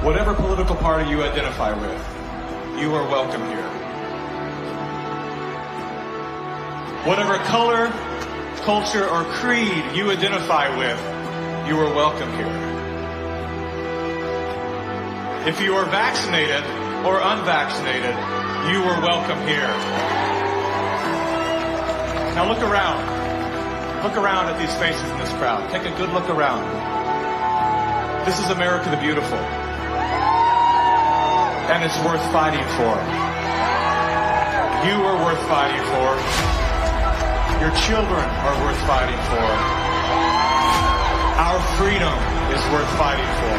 Whatever political party you identify with, you are welcome here. Whatever color, culture, or creed you identify with, you are welcome here. If you are vaccinated or unvaccinated, you are welcome here. Now look around. Look around at these faces in this crowd. Take a good look around. This is America the Beautiful. And it's worth fighting for. You are worth fighting for. Your children are worth fighting for. Our freedom is worth fighting for.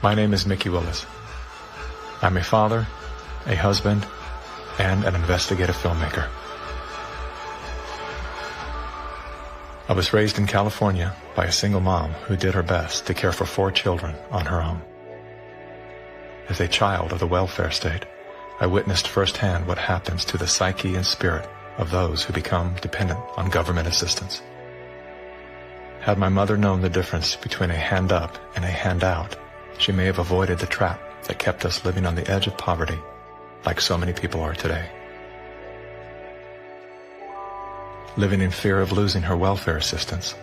My name is Mickey Willis. I'm a father, a husband, and an investigative filmmaker. I was raised in California by a single mom who did her best to care for 4 children on her own. As a child of the welfare state, I witnessed firsthand what happens to the psyche and spirit of those who become dependent on government assistance. Had my mother known the difference between a hand up and a handout, she may have avoided the trap that kept us living on the edge of poverty, like so many people are today. Living in fear of losing her welfare assistance,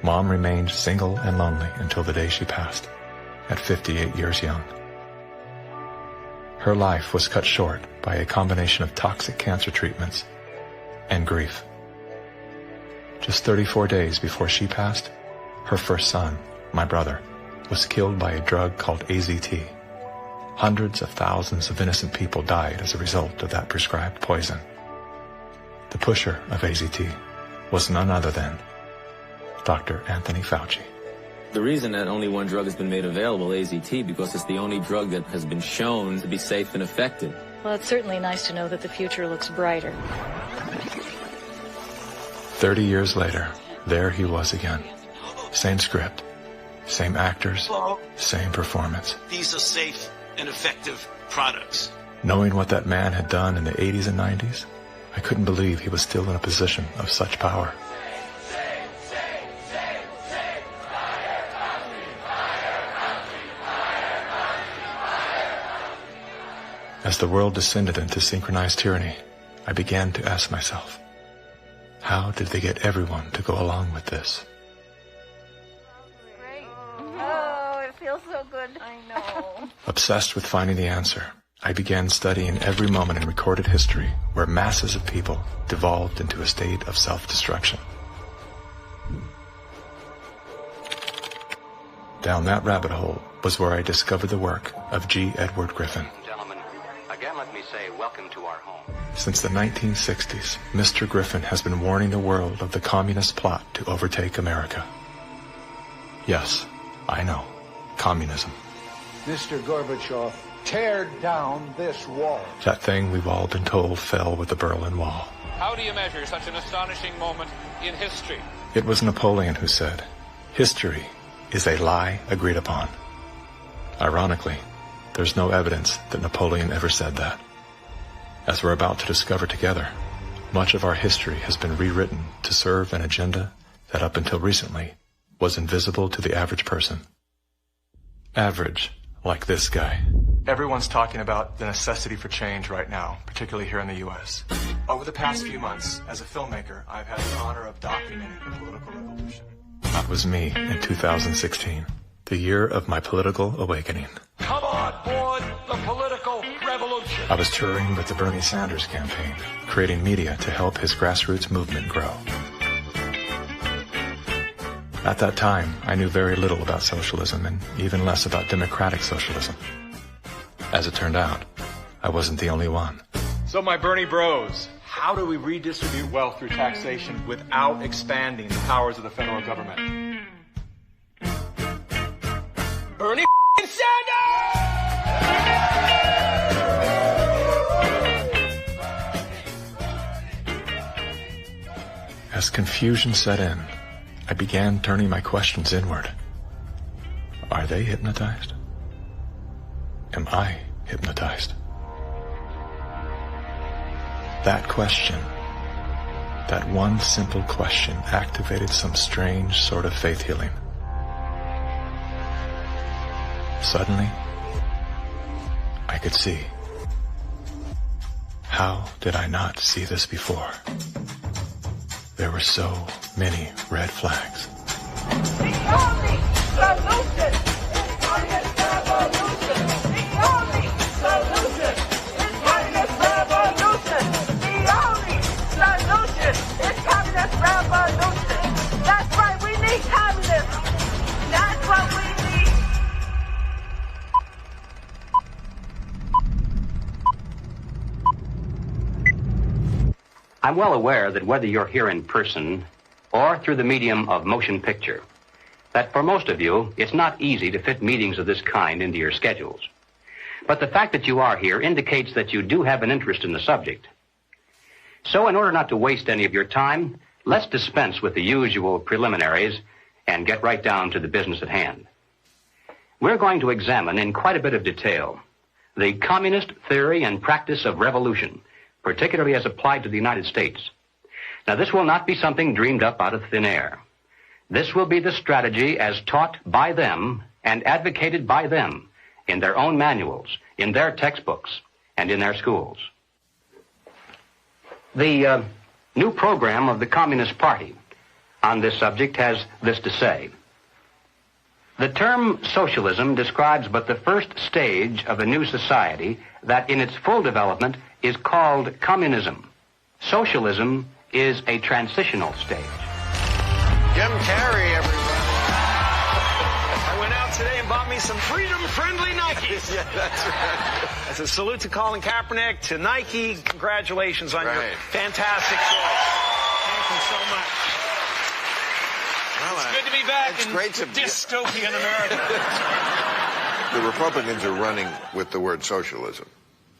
Mom remained single and lonely until the day she passed, at 58 years young. Her life was cut short by a combination of toxic cancer treatments and grief. Just 34 days before she passed, her first son, my brother, was killed by a drug called AZT. Hundreds of thousands of innocent people died as a result of that prescribed poison. The pusher of AZT was none other than Dr. Anthony Fauci. The reason that only one drug has been made available, AZT, because it's the only drug that has been shown to be safe and effective. Well, it's certainly nice to know that the future looks brighter. 30 years later, there he was again. Same script, same actors, same performance. These are safe and effective products. Knowing what that man had done in the 80s and 90s, I couldn't believe he was still in a position of such power. As the world descended into synchronized tyranny, I began to ask myself, how did they get everyone to go along with this? Oh, it feels so good. I know. Obsessed with finding the answer, I began studying every moment in recorded history where masses of people devolved into a state of self-destruction. Down that rabbit hole was where I discovered the work of G. Edward Griffin. Gentlemen, again let me say welcome to our home. Since the 1960s, Mr. Griffin has been warning the world of the communist plot to overtake America. Yes, I know, communism. Mr. Gorbachev, tear down this wall. That thing we've all been told fell with the Berlin Wall. How do you measure such an astonishing moment in history? It was Napoleon who said, "History is a lie agreed upon." Ironically, there's no evidence that Napoleon ever said that. As we're about to discover together, much of our history has been rewritten to serve an agenda that up until recently was invisible to the average person. Average, like this guy. Everyone's talking about the necessity for change right now, particularly here in the U.S. Over the past few months, as a filmmaker, I've had the honor of documenting the political revolution. That was me in 2016, the year of my political awakening. Come on board the political revolution. I was touring with the Bernie Sanders campaign, creating media to help his grassroots movement grow. At that time, I knew very little about socialism and even less about democratic socialism. As it turned out, I wasn't the only one. So my Bernie bros, how do we redistribute wealth through taxation without expanding the powers of the federal government? Bernie Sanders! As confusion set in, I began turning my questions inward. Are they hypnotized? Am I hypnotized? That question, that one simple question, activated some strange sort of faith healing. Suddenly, I could see. How did I not see this before? There were so many red flags. The only solution is communist revolution. The only solution is communist revolution. The only solution is communist revolution. That's right, we need communism. That's what we need. I'm well aware that whether you're here in person or through the medium of motion picture, that for most of you, it's not easy to fit meetings of this kind into your schedules. But the fact that you are here indicates that you do have an interest in the subject. So in order not to waste any of your time, let's dispense with the usual preliminaries and get right down to the business at hand. We're going to examine in quite a bit of detail the communist theory and practice of revolution, particularly as applied to the United States. Now, this will not be something dreamed up out of thin air. This will be the strategy as taught by them and advocated by them in their own manuals, in their textbooks, and in their schools. The new program of the Communist Party on this subject has this to say. The term socialism describes but the first stage of a new society that in its full development is called communism. Socialism is a transitional stage. Jim Carrey, everybody. I went out today and bought me some freedom-friendly Nikes. Yeah, that's right. As a salute to Colin Kaepernick, to Nike, congratulations on your fantastic choice. Thank you so much. Well, it's good to be back it's in great to dystopian America. The Republicans are running with the word socialism.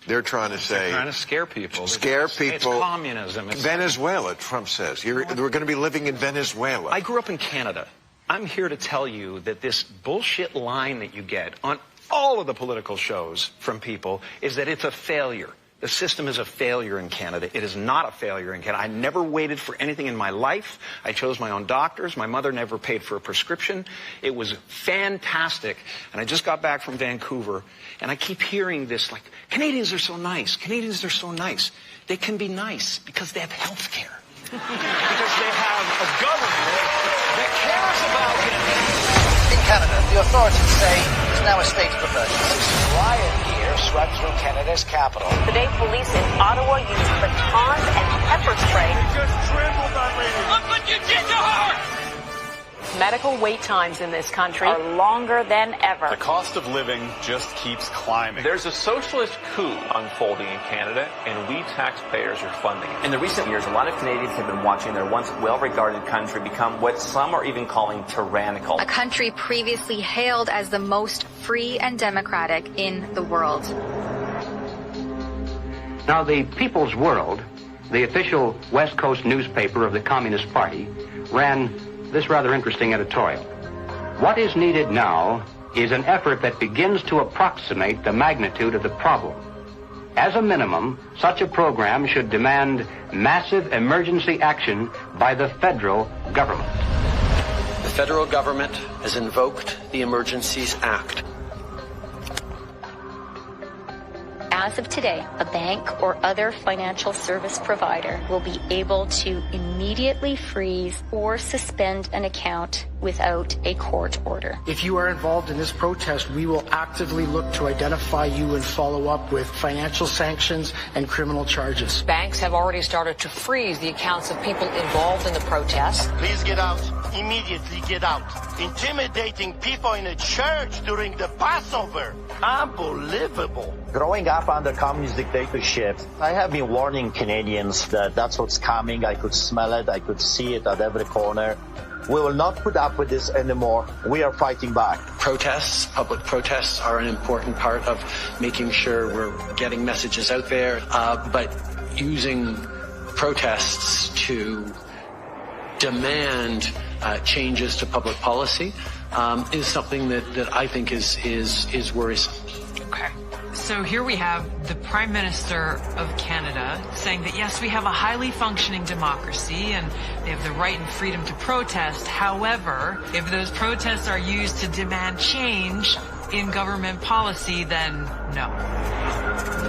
They're trying to say... They're trying to scare people. Scare people. It's communism. It's Venezuela, Trump says. We're going to be living in Venezuela. I grew up in Canada. I'm here to tell you that this bullshit line that you get on all of the political shows from people is that it's a failure. The system is a failure in Canada. It is not a failure in Canada. I never waited for anything in my life. I chose my own doctors. My mother never paid for a prescription. It was fantastic. And I just got back from Vancouver, and I keep hearing this, like, Canadians are so nice. Canadians are so nice. They can be nice because they have health care. Because they have a government that cares about them. In Canada, the authorities say it's now a state of emergency. Riot gear swept through Canada's capital. Today, police in Ottawa used batons and pepper spray. They just trampled on me. Look what you did to her! Medical wait times in this country are longer than ever. The cost of living just keeps climbing. There's a socialist coup unfolding in Canada, and we taxpayers are funding it. In the recent years, a lot of Canadians have been watching their once well-regarded country become what some are even calling tyrannical. A country previously hailed as the most free and democratic in the world. Now, the People's World, the official West Coast newspaper of the Communist Party, ran this rather interesting editorial. What is needed now is an effort that begins to approximate the magnitude of the problem. As a minimum, such a program should demand massive emergency action by the federal government. The federal government has invoked the Emergencies Act. As of today, a bank or other financial service provider will be able to immediately freeze or suspend an account without a court order. If you are involved in this protest, we will actively look to identify you and follow up with financial sanctions and criminal charges. Banks have already started to freeze the accounts of people involved in the protest. Please get out. Immediately get out. Intimidating people in a church during the Passover. Unbelievable. Growing up under communist dictatorship, I have been warning Canadians that that's what's coming. I could smell it. I could see it at every corner. We will not put up with this anymore. We are fighting back. Protests, public protests are an important part of making sure we're getting messages out there, but using protests to demand changes to public policy is something that I think is worrisome. Okay. So here we have the Prime Minister of Canada saying that, yes, we have a highly functioning democracy and they have the right and freedom to protest. However, if those protests are used to demand change in government policy, then no.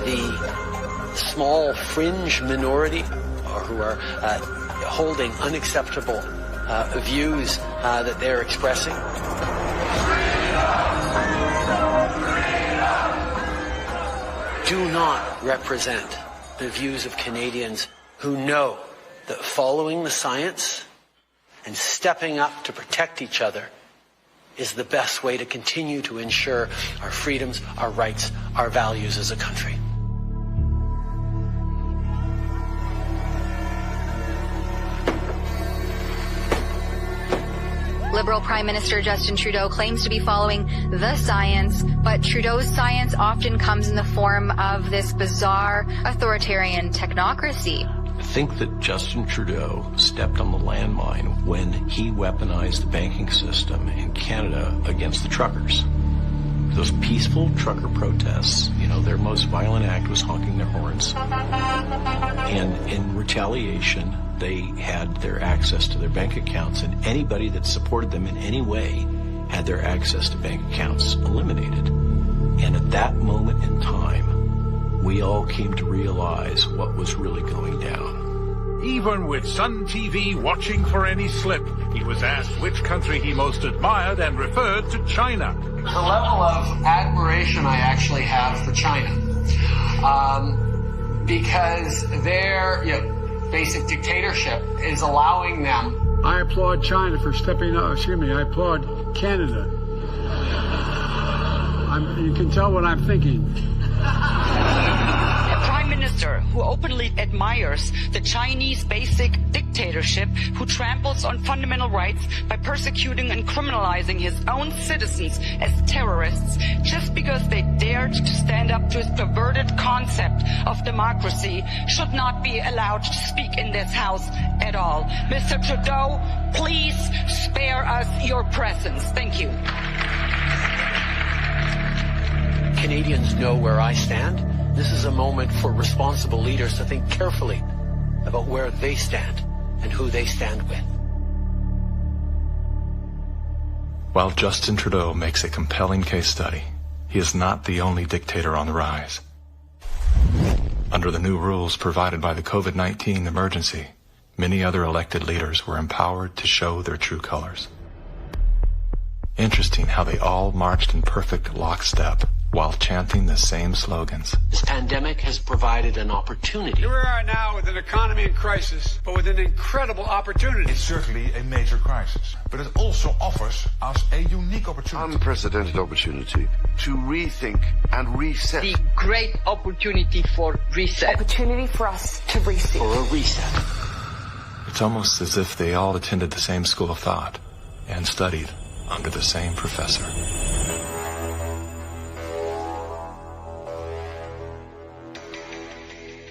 The small fringe minority who are holding unacceptable views that they're expressing do not represent the views of Canadians who know that following the science and stepping up to protect each other is the best way to continue to ensure our freedoms, our rights, our values as a country. Liberal Prime Minister Justin Trudeau claims to be following the science, but Trudeau's science often comes in the form of this bizarre authoritarian technocracy. I think that Justin Trudeau stepped on the landmine when he weaponized the banking system in Canada against the truckers. Those peaceful trucker protests, their most violent act was honking their horns. And in retaliation, they had their access to their bank accounts, and anybody that supported them in any way had their access to bank accounts eliminated. And at that moment in time, we all came to realize what was really going down. Even with Sun TV watching for any slip, he was asked which country he most admired and referred to China. The level of admiration I actually have for China, because their basic dictatorship is allowing them. I applaud China for stepping up. I applaud Canada. You can tell what I'm thinking. A prime minister who openly admires the Chinese basic dictatorship, who tramples on fundamental rights by persecuting and criminalizing his own citizens as terrorists just because they dared to stand up to his perverted concept of democracy, should not be allowed to speak in this house at all. Mr. Trudeau, please spare us your presence. Thank you. Canadians know where I stand. This is a moment for responsible leaders to think carefully about where they stand and who they stand with. While Justin Trudeau makes a compelling case study, he is not the only dictator on the rise. Under the new rules provided by the COVID-19 emergency, many other elected leaders were empowered to show their true colors. Interesting how they all marched in perfect lockstep while chanting the same slogans. This pandemic has provided an opportunity. Here we are now with an economy in crisis, but with an incredible opportunity. It's certainly a major crisis, but it also offers us a unique opportunity. Unprecedented opportunity to rethink and reset. The great opportunity for reset. Opportunity for us to reset. For a reset. It's almost as if they all attended the same school of thought and studied under the same professor.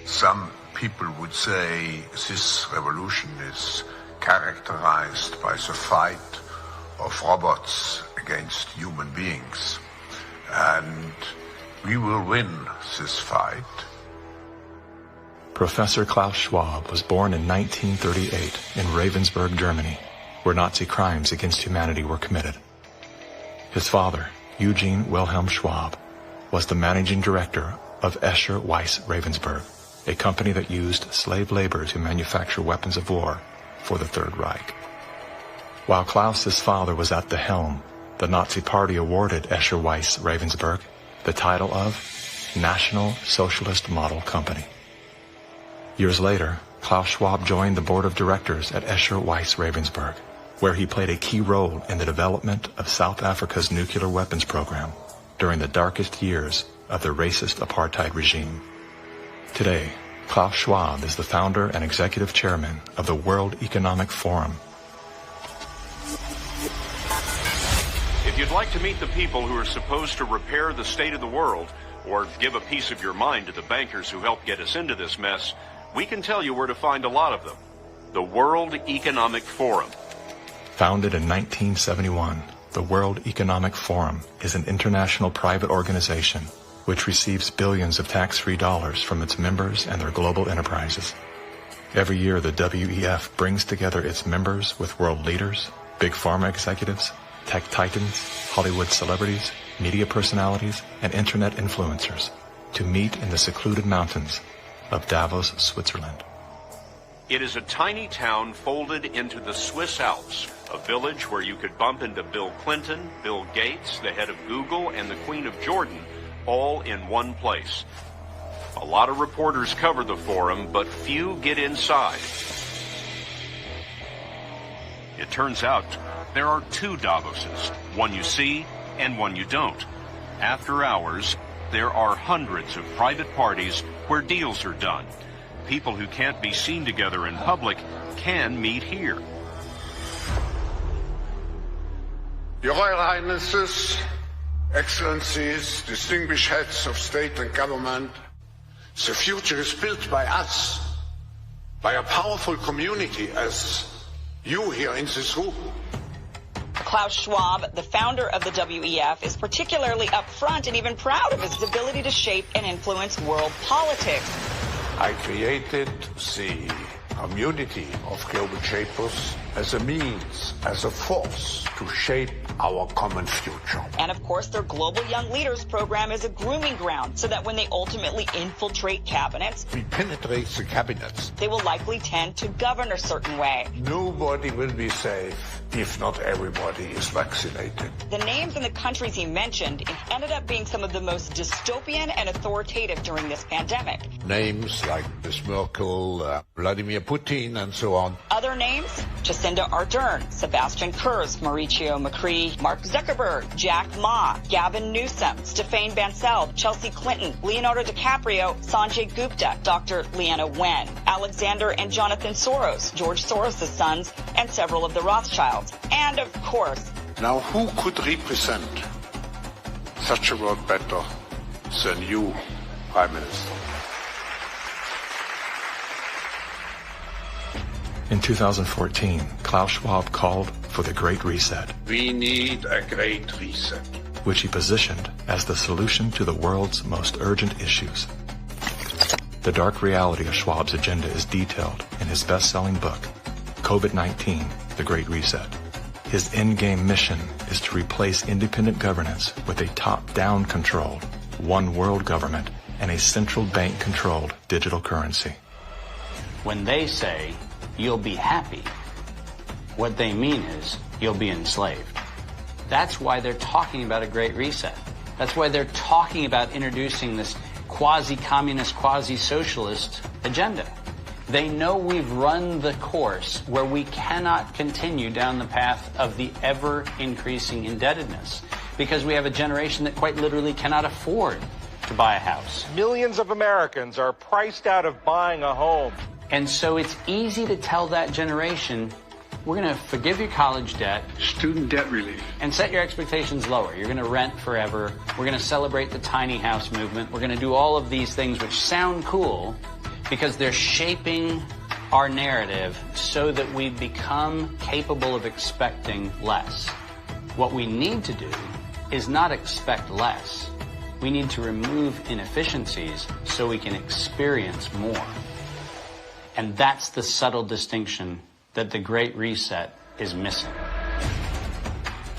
Some people would say this revolution is characterized by the fight of robots against human beings. And we will win this fight. Professor Klaus Schwab was born in 1938 in Ravensburg, Germany, where Nazi crimes against humanity were committed. His father, Eugene Wilhelm Schwab, was the managing director of Escher Weiss Ravensburg, a company that used slave labor to manufacture weapons of war for the Third Reich. While Klaus's father was at the helm, the Nazi Party awarded Escher Weiss Ravensburg the title of National Socialist Model Company. Years later, Klaus Schwab joined the board of directors at Escher Weiss Ravensburg, where he played a key role in the development of South Africa's nuclear weapons program during the darkest years of the racist apartheid regime. Today, Klaus Schwab is the founder and executive chairman of the World Economic Forum. If you'd like to meet the people who are supposed to repair the state of the world, or give a piece of your mind to the bankers who helped get us into this mess, we can tell you where to find a lot of them. The World Economic Forum. Founded in 1971, The World Economic Forum is an international private organization which receives billions of tax-free dollars from its members and their global enterprises. Every year, the WEF brings together its members with world leaders, big pharma executives, tech titans, Hollywood celebrities, media personalities, and internet influencers to meet in the secluded mountains of Davos, Switzerland. It is a tiny town folded into the Swiss Alps, a village where you could bump into Bill Clinton, Bill Gates, the head of Google, and the Queen of Jordan, all in one place. A lot of reporters cover the forum, but few get inside. It turns out there are two Davoses, one you see and one you don't. After hours, there are hundreds of private parties where deals are done. People who can't be seen together in public can meet here. Your Royal Highnesses, Excellencies, distinguished heads of state and government, the future is built by us, by a powerful community as you here in this room. Klaus Schwab, the founder of the WEF, is particularly upfront and even proud of his ability to shape and influence world politics. I created the community of global shapers as a means, as a force to shape our common future. And of course, their Global Young Leaders program is a grooming ground so that when they ultimately infiltrate cabinets, We penetrate the cabinets. they will likely tend to govern a certain way. Nobody will be safe if not everybody is vaccinated. The names and the countries he mentioned ended up being some of the most dystopian and authoritative during this pandemic. Names like Ms. Merkel, Vladimir Putin, and so on. Other names? Jacinda Ardern, Sebastian Kurz, Mauricio Macri, Mark Zuckerberg, Jack Ma, Gavin Newsom, Stéphane Bancel, Chelsea Clinton, Leonardo DiCaprio, Sanjay Gupta, Dr. Leana Wen, Alexander and Jonathan Soros, George Soros' sons, and several of the Rothschilds. And of course, Now who could represent such a world better than you, Prime Minister? In 2014, Klaus Schwab called for the Great Reset, We need a great reset. which he positioned as the solution to the world's most urgent issues. The dark reality of Schwab's agenda is detailed in his best-selling book, COVID-19, The Great Reset. His endgame mission is to replace independent governance with a top-down controlled, one world government and a central bank-controlled digital currency. When they say, you'll be happy, what they mean is, you'll be enslaved. That's why they're talking about a great reset. That's why they're talking about introducing this quasi-communist, quasi-socialist agenda. They know we've run the course where we cannot continue down the path of the ever-increasing indebtedness because we have a generation that quite literally cannot afford to buy a house. Millions of Americans are priced out of buying a home. And so it's easy to tell that generation, we're going to forgive your college debt, student debt relief, and set your expectations lower. You're going to rent forever. We're going to celebrate the tiny house movement. We're going to do all of these things which sound cool because they're shaping our narrative so that we become capable of expecting less. What we need to do is not expect less. We need to remove inefficiencies so we can experience more. And that's the subtle distinction that the Great Reset is missing.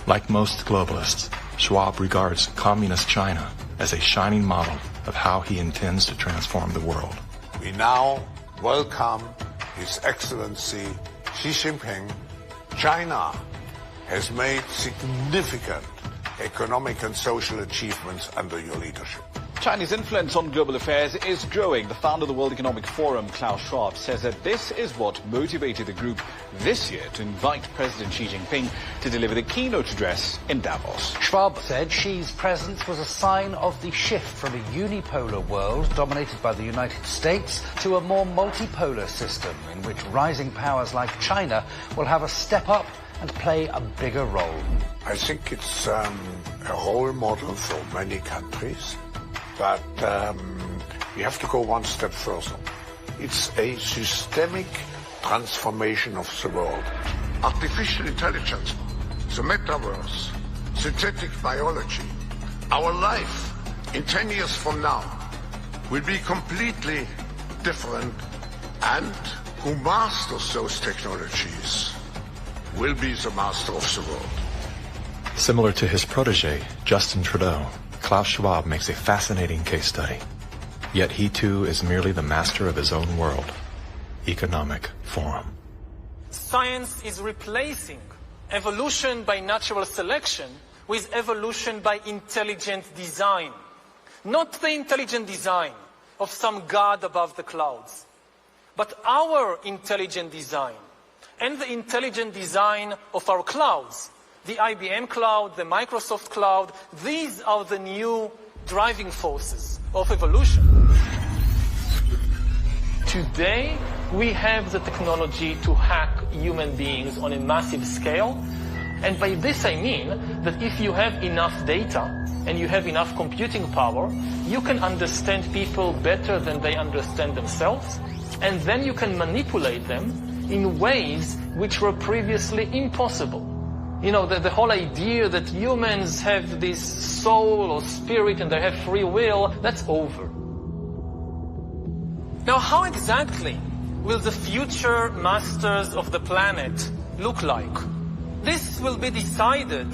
Like most globalists, Schwab regards communist China as a shining model of how he intends to transform the world. We now welcome His Excellency Xi Jinping. China has made significant economic and social achievements under your leadership. Chinese influence on global affairs is growing. The founder of the World Economic Forum, Klaus Schwab, says that this is what motivated the group this year to invite President Xi Jinping to deliver the keynote address in Davos. Schwab said Xi's presence was a sign of the shift from a unipolar world dominated by the United States to a more multipolar system in which rising powers like China will have a step up and play a bigger role. I think it's a role model for many countries. But we have to go one step further. It's a systemic transformation of the world. Artificial intelligence, the metaverse, synthetic biology, our life in 10 years from now will be completely different, and who masters those technologies will be the master of the world. Similar to his protege, Justin Trudeau, Klaus Schwab makes a fascinating case study. Yet he too is merely the master of his own world. Economic Forum. Science is replacing evolution by natural selection with evolution by intelligent design. Not the intelligent design of some god above the clouds, but our intelligent design and the intelligent design of our clouds. The IBM cloud, the Microsoft cloud, these are the new driving forces of evolution. Today, we have the technology to hack human beings on a massive scale. And by this I mean that if you have enough data and you have enough computing power, you can understand people better than they understand themselves, and then you can manipulate them in ways which were previously impossible. You know, the whole idea that humans have this soul or spirit and they have free will, that's over. Now, how exactly will the future masters of the planet look like? This will be decided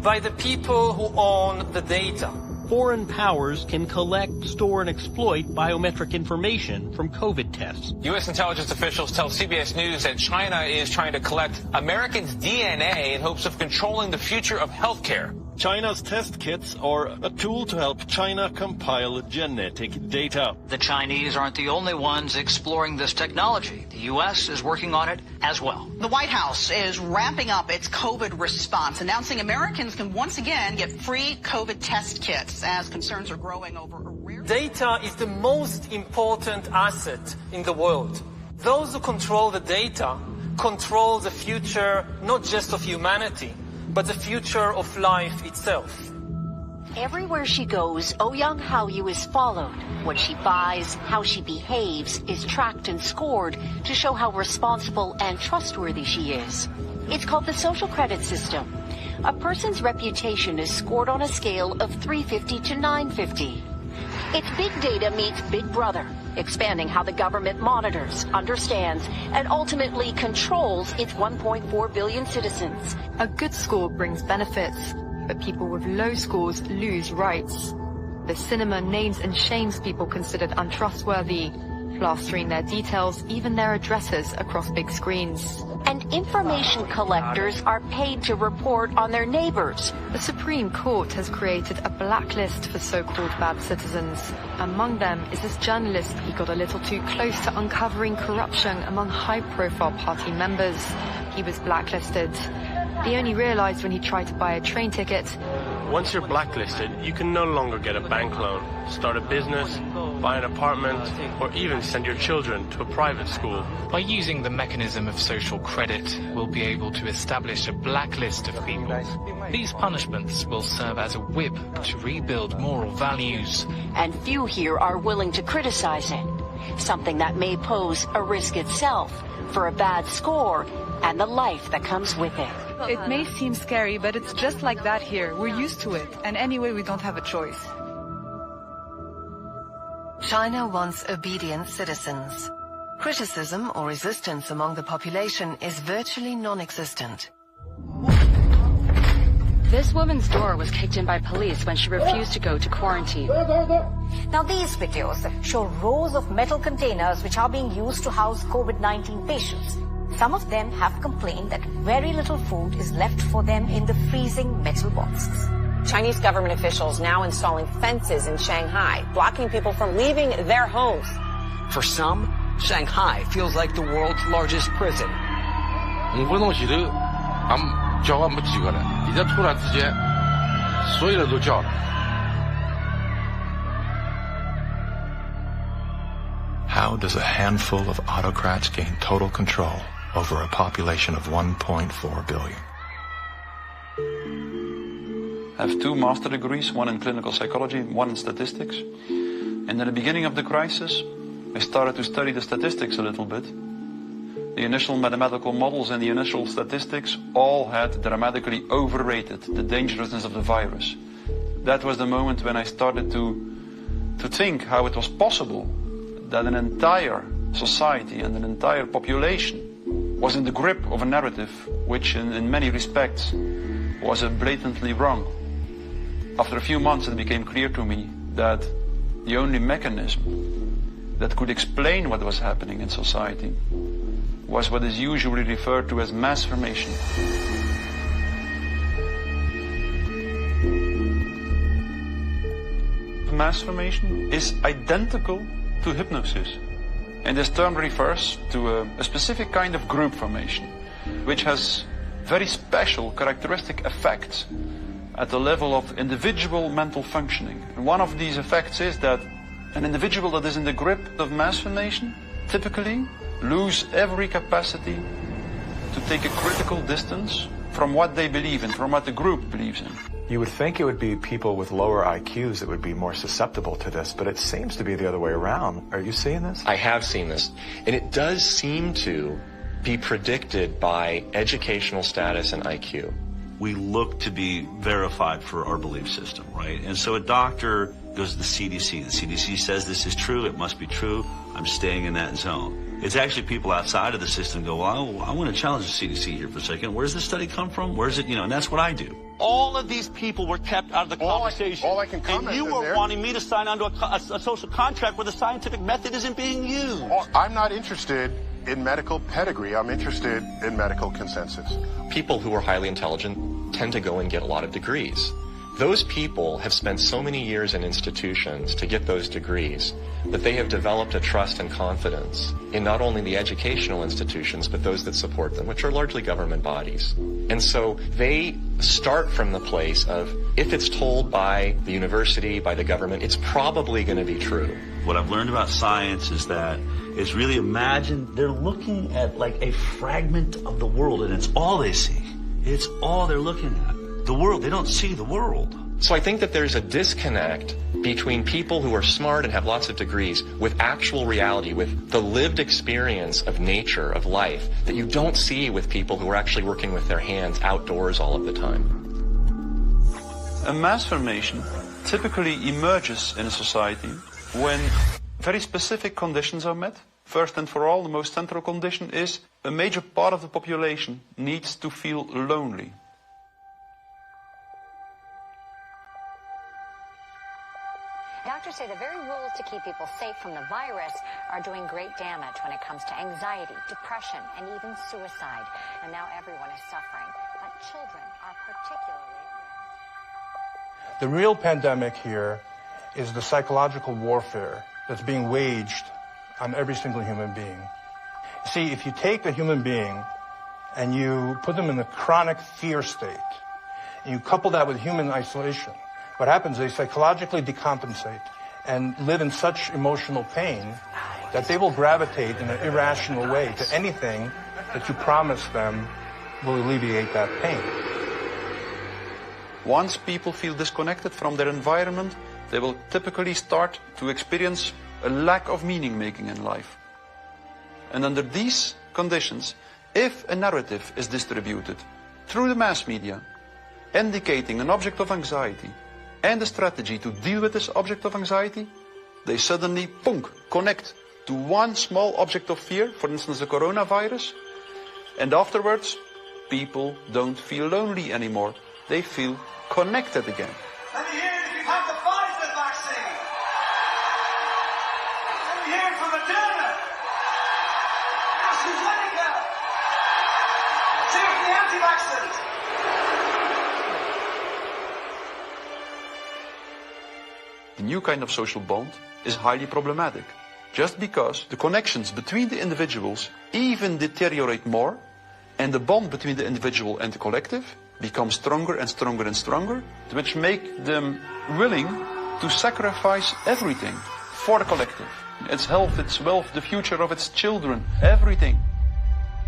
by the people who own the data. Foreign powers can collect, store, and exploit biometric information from COVID tests. U.S. intelligence officials tell CBS News that China is trying to collect Americans' DNA in hopes of controlling the future of healthcare. China's test kits are a tool to help China compile genetic data. The Chinese aren't the only ones exploring this technology. The U.S. is working on it as well. The White House is ramping up its COVID response, announcing Americans can once again get free COVID test kits as concerns are growing over a rare... Data is the most important asset in the world. Those who control the data control the future not just of humanity, but the future of life itself. Everywhere she goes, Ouyang Haoyu is followed. What she buys, how she behaves, is tracked and scored to show how responsible and trustworthy she is. It's called the social credit system. A person's reputation is scored on a scale of 350 to 950. It's big data meets Big Brother, expanding how the government monitors, understands, and ultimately controls its 1.4 billion citizens. A good score brings benefits, but people with low scores lose rights. The cinema names and shames people considered untrustworthy, plastering their details, even their addresses, across big screens. And information collectors are paid to report on their neighbors. The Supreme Court has created a blacklist for so-called bad citizens. Among them is this journalist who got a little too close to uncovering corruption among high-profile party members. He was blacklisted. He only realized when he tried to buy a train ticket. Once you're blacklisted, you can no longer get a bank loan, start a business, buy an apartment, or even send your children to a private school. By using the mechanism of social credit, we'll be able to establish a blacklist of people. These punishments will serve as a whip to rebuild moral values. And few here are willing to criticize it, something that may pose a risk itself for a bad score and the life that comes with it. It may seem scary, but it's just like that here. We're used to it, and anyway, we don't have a choice. China wants obedient citizens. Criticism or resistance among the population is virtually non-existent. This woman's door was kicked in by police when she refused to go to quarantine. Now these videos show rows of metal containers which are being used to house COVID-19 patients. Some of them have complained that very little food is left for them in the freezing metal boxes. Chinese government officials now installing fences in Shanghai, blocking people from leaving their homes. For some, Shanghai feels like the world's largest prison. How does a handful of autocrats gain total control over a population of 1.4 billion? I have 2 master degrees, one in clinical psychology, one in statistics. And at the beginning of the crisis, I started to study the statistics a little bit. The initial mathematical models and the initial statistics all had dramatically overrated the dangerousness of the virus. That was the moment when I started to think how it was possible that an entire society and an entire population was in the grip of a narrative which in many respects was blatantly wrong. After a few months it became clear to me that the only mechanism that could explain what was happening in society was what is usually referred to as mass formation. Mass formation is identical to hypnosis. And this term refers to a specific kind of group formation, which has very special characteristic effects at the level of individual mental functioning. And one of these effects is that an individual that is in the grip of mass formation typically lose every capacity to take a critical distance from what they believe in, from what the group believes in. You would think it would be people with lower IQs that would be more susceptible to this, but it seems to be the other way around. Are you seeing this? I have seen this, and it does seem to be predicted by educational status and IQ. We look to be verified for our belief system, right? And so a doctor goes to the CDC. The CDC says this is true, it must be true, I'm staying in that zone. It's actually people outside of the system go, well, I want to challenge the CDC here for a second. Where's this study come from? Where's it, and that's what I do. All of these people were kept out of the conversation. All I can comment and you were wanting me to sign onto a social contract where the scientific method isn't being used. I'm not interested in medical pedigree. I'm interested in medical consensus. People who are highly intelligent tend to go and get a lot of degrees. Those people have spent so many years in institutions to get those degrees that they have developed a trust and confidence in not only the educational institutions, but those that support them, which are largely government bodies. And so they start from the place of, if it's told by the university, by the government, it's probably going to be true. What I've learned about science is that it's really imagine they're looking at like a fragment of the world, and it's all they see. It's all they're looking at. The world, they don't see the world. So I think that there's a disconnect between people who are smart and have lots of degrees with actual reality, with the lived experience of nature, of life, that you don't see with people who are actually working with their hands outdoors all of the time. A mass formation typically emerges in a society when very specific conditions are met. First and for all, the most central condition is a major part of the population needs to feel lonely. Doctors say the very rules to keep people safe from the virus are doing great damage when it comes to anxiety, depression, and even suicide. And now everyone is suffering, but children are particularly at risk. The real pandemic here is the psychological warfare that's being waged on every single human being. See, if you take a human being and you put them in a chronic fear state, and you couple that with human isolation, what happens is they psychologically decompensate and live in such emotional pain that they will gravitate in an irrational way to anything that you promise them will alleviate that pain. Once people feel disconnected from their environment, they will typically start to experience a lack of meaning-making in life. And under these conditions, if a narrative is distributed through the mass media, indicating an object of anxiety, and a strategy to deal with this object of anxiety, they suddenly, connect to one small object of fear, for instance the coronavirus, and afterwards, people don't feel lonely anymore. They feel connected again. Let me hear it if you have the Pfizer vaccine. Let me hear it from Moderna. AstraZeneca. Seriously, anti-vaxxers. The new kind of social bond is highly problematic, just because the connections between the individuals even deteriorate more, and the bond between the individual and the collective becomes stronger and stronger and stronger, which make them willing to sacrifice everything for the collective. Its health, its wealth, the future of its children, everything.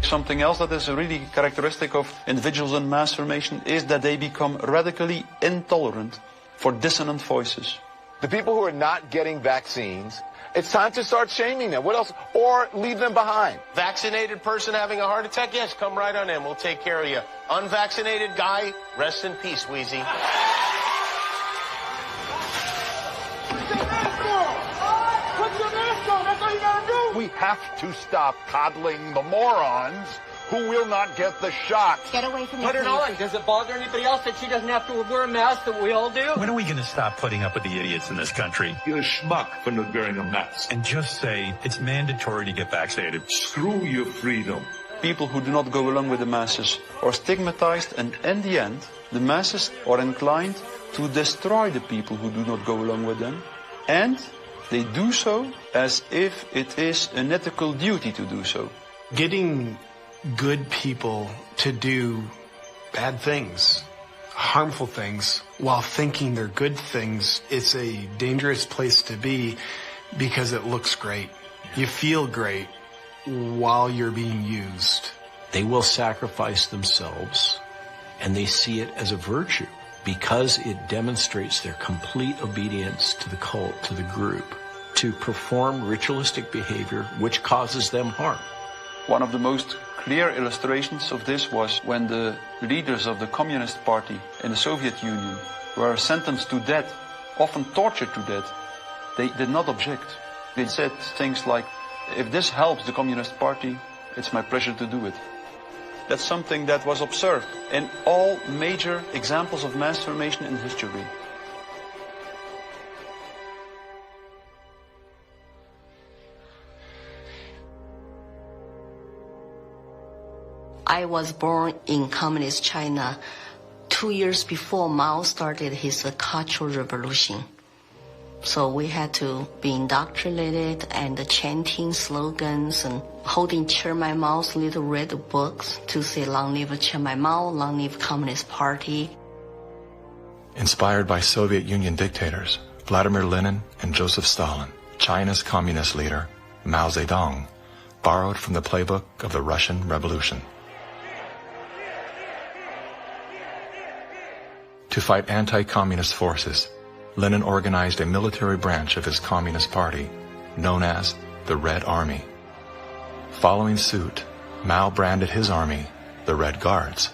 Something else that is a really characteristic of individuals in mass formation is that they become radically intolerant for dissonant voices. the people who are not getting vaccines, it's time to start shaming them. What else? Or leave them behind. Vaccinated person having a heart attack? Yes, come right on in. We'll take care of you. Unvaccinated guy, rest in peace, Wheezy. We have to stop coddling the morons who will not get the shot. Get away from Put it on. Does it bother anybody else that she doesn't have to wear a mask that we all do? When are we going to stop putting up with the idiots in this country? You're a schmuck for not wearing a mask. And just say it's mandatory to get vaccinated. Screw your freedom. People who do not go along with the masses are stigmatized, and in the end, the masses are inclined to destroy the people who do not go along with them. And they do so as if it is an ethical duty to do so. Getting good people to do bad things, harmful things, while thinking they're good things, it's a dangerous place to be because it looks great. You feel great while you're being used. They will sacrifice themselves, and they see it as a virtue because it demonstrates their complete obedience to the cult, to the group, to perform ritualistic behavior which causes them harm. One of the most clear illustrations of this was when the leaders of the Communist Party in the Soviet Union were sentenced to death, often tortured to death. They did not object. They said things like, if this helps the Communist Party, it's my pleasure to do it. That's something that was observed in all major examples of mass formation in history. I was born in Communist China 2 years before Mao started his Cultural Revolution. So we had to be indoctrinated and chanting slogans and holding Chairman Mao's little red books to say, long live Chairman Mao, long live Communist Party. Inspired by Soviet Union dictators Vladimir Lenin and Joseph Stalin, China's communist leader, Mao Zedong, borrowed from the playbook of the Russian Revolution. To fight anti-communist forces, Lenin organized a military branch of his Communist Party, known as the Red Army. Following suit, Mao branded his army the Red Guards.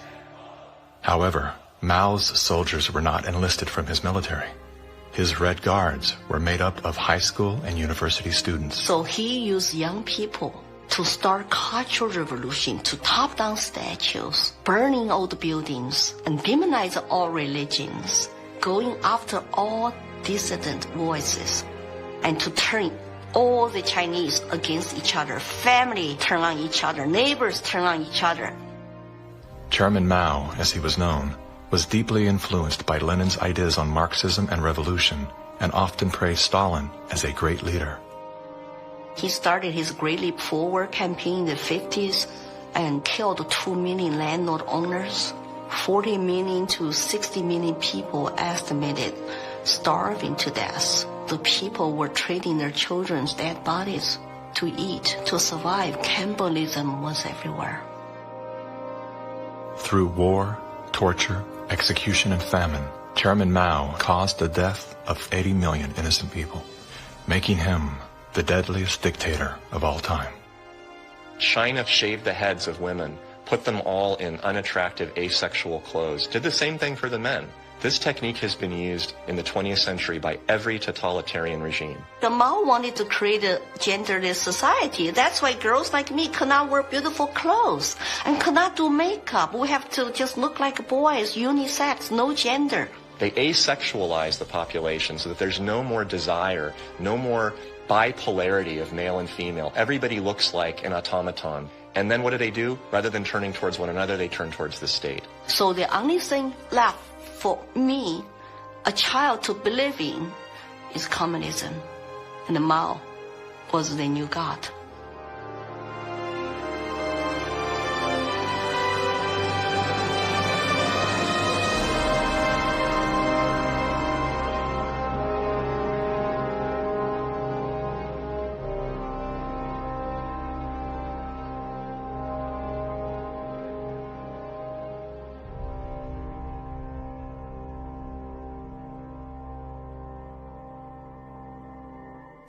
However, Mao's soldiers were not enlisted from his military. His Red Guards were made up of high school and university students. So he used young people to start Cultural Revolution, to top down statues, burning old buildings, and demonize all religions, going after all dissident voices, and to turn all the Chinese against each other, family turn on each other, neighbors turn on each other. Chairman Mao, as he was known, was deeply influenced by Lenin's ideas on Marxism and revolution, and often praised Stalin as a great leader. He started his Great Leap Forward campaign in the 50s and killed 2 million landlord owners. 40 million to 60 million people estimated starving to death. The people were trading their children's dead bodies to eat, to survive. Cannibalism was everywhere. Through war, torture, execution, and famine, Chairman Mao caused the death of 80 million innocent people, making him the deadliest dictator of all time. China shaved the heads of women, put them all in unattractive asexual clothes, did the same thing for the men. This technique has been used in the 20th century by every totalitarian regime. The Mao wanted to create a genderless society. That's why girls like me could not wear beautiful clothes and could not do makeup. We have to just look like boys, unisex, no gender. They asexualize the population so that there's no more desire, no more bipolarity of male and female. Everybody looks like an automaton. And then what do? Rather than turning towards one another, they turn towards the state. So the only thing left for me, a child, to believe in is communism. And Mao was the new God.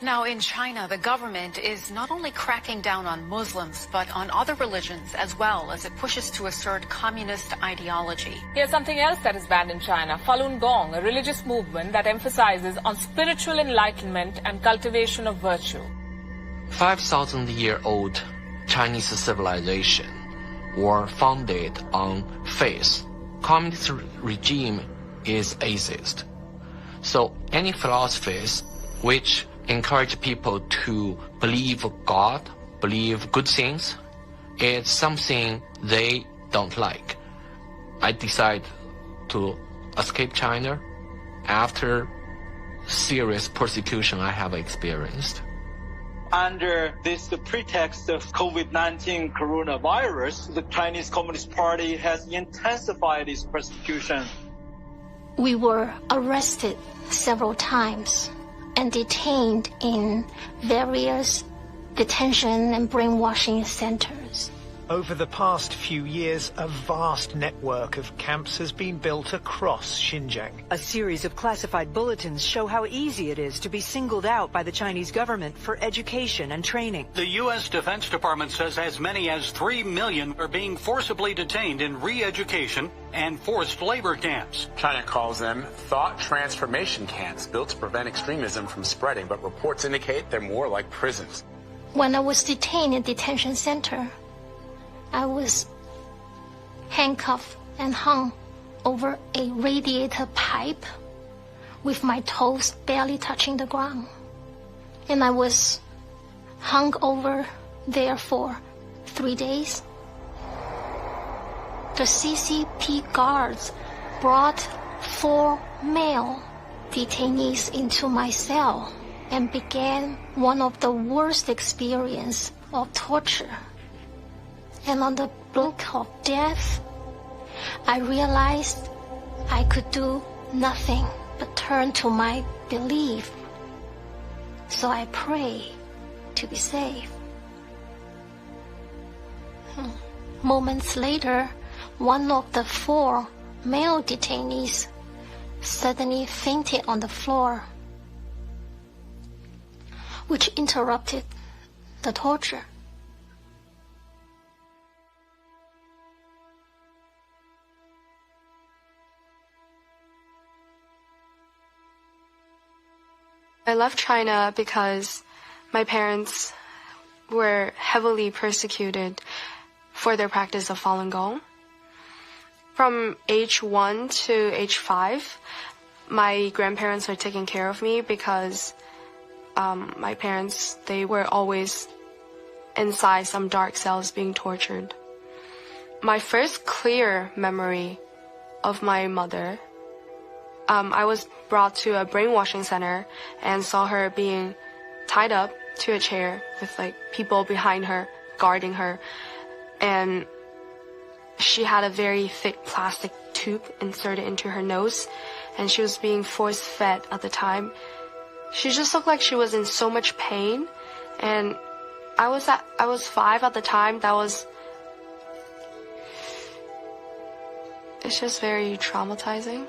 Now, in China, the government is not only cracking down on Muslims, but on other religions as well, as it pushes to assert communist ideology. Here's something else that is banned in China, Falun Gong, a religious movement that emphasizes on spiritual enlightenment and cultivation of virtue. 5,000-year-old Chinese civilization were founded on faith. Communist regime is atheist. So any philosophies which encourage people to believe God, believe good things, it's something they don't like. I decided to escape China after serious persecution I have experienced. Under this pretext of COVID-19 coronavirus, the Chinese Communist Party has intensified its persecution. We were arrested several times and detained in various detention and brainwashing centers. Over the past few years, a vast network of camps has been built across Xinjiang. A series of classified bulletins show how easy it is to be singled out by the Chinese government for education and training. The U.S. Defense Department says as many as 3 million are being forcibly detained in re-education and forced labor camps. China calls them thought transformation camps built to prevent extremism from spreading, but reports indicate they're more like prisons. When I was detained in detention center, I was handcuffed and hung over a radiator pipe with my toes barely touching the ground. And I was hung over there for 3 days. The CCP guards brought 4 male detainees into my cell and began one of the worst experiences of torture. And on the brink of death, I realized I could do nothing but turn to my belief. So I pray to be saved. Moments later, one of the 4 male detainees suddenly fainted on the floor, which interrupted the torture. I left China because my parents were heavily persecuted for their practice of Falun Gong. From age 1 to age 5, my grandparents were taking care of me because my parents, they were always inside some dark cells being tortured. My first clear memory of my mother, I was brought to a brainwashing center and saw her being tied up to a chair with like people behind her guarding her, and she had a very thick plastic tube inserted into her nose, and she was being force-fed at the time. She just looked like she was in so much pain, and I was 5 at the time. It's just very traumatizing.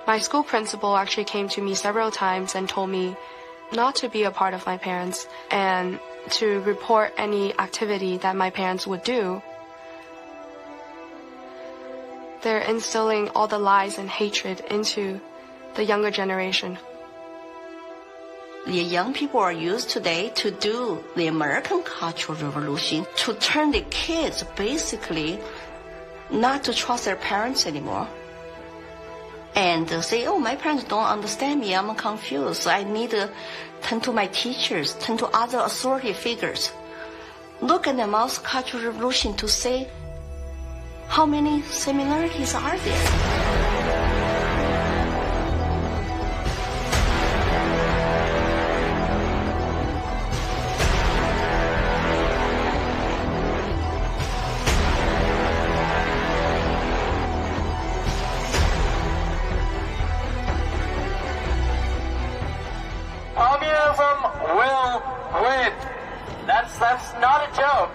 My school principal actually came to me several times and told me not to be a part of my parents and to report any activity that my parents would do. They're instilling all the lies and hatred into the younger generation. The young people are used today to do the American Cultural Revolution, to turn the kids basically not to trust their parents anymore. And say, oh, my parents don't understand me, I'm confused, I need to turn to my teachers, turn to other authority figures. Look at the Mao's Cultural Revolution to say how many similarities are there. Communism will win. That's not a joke.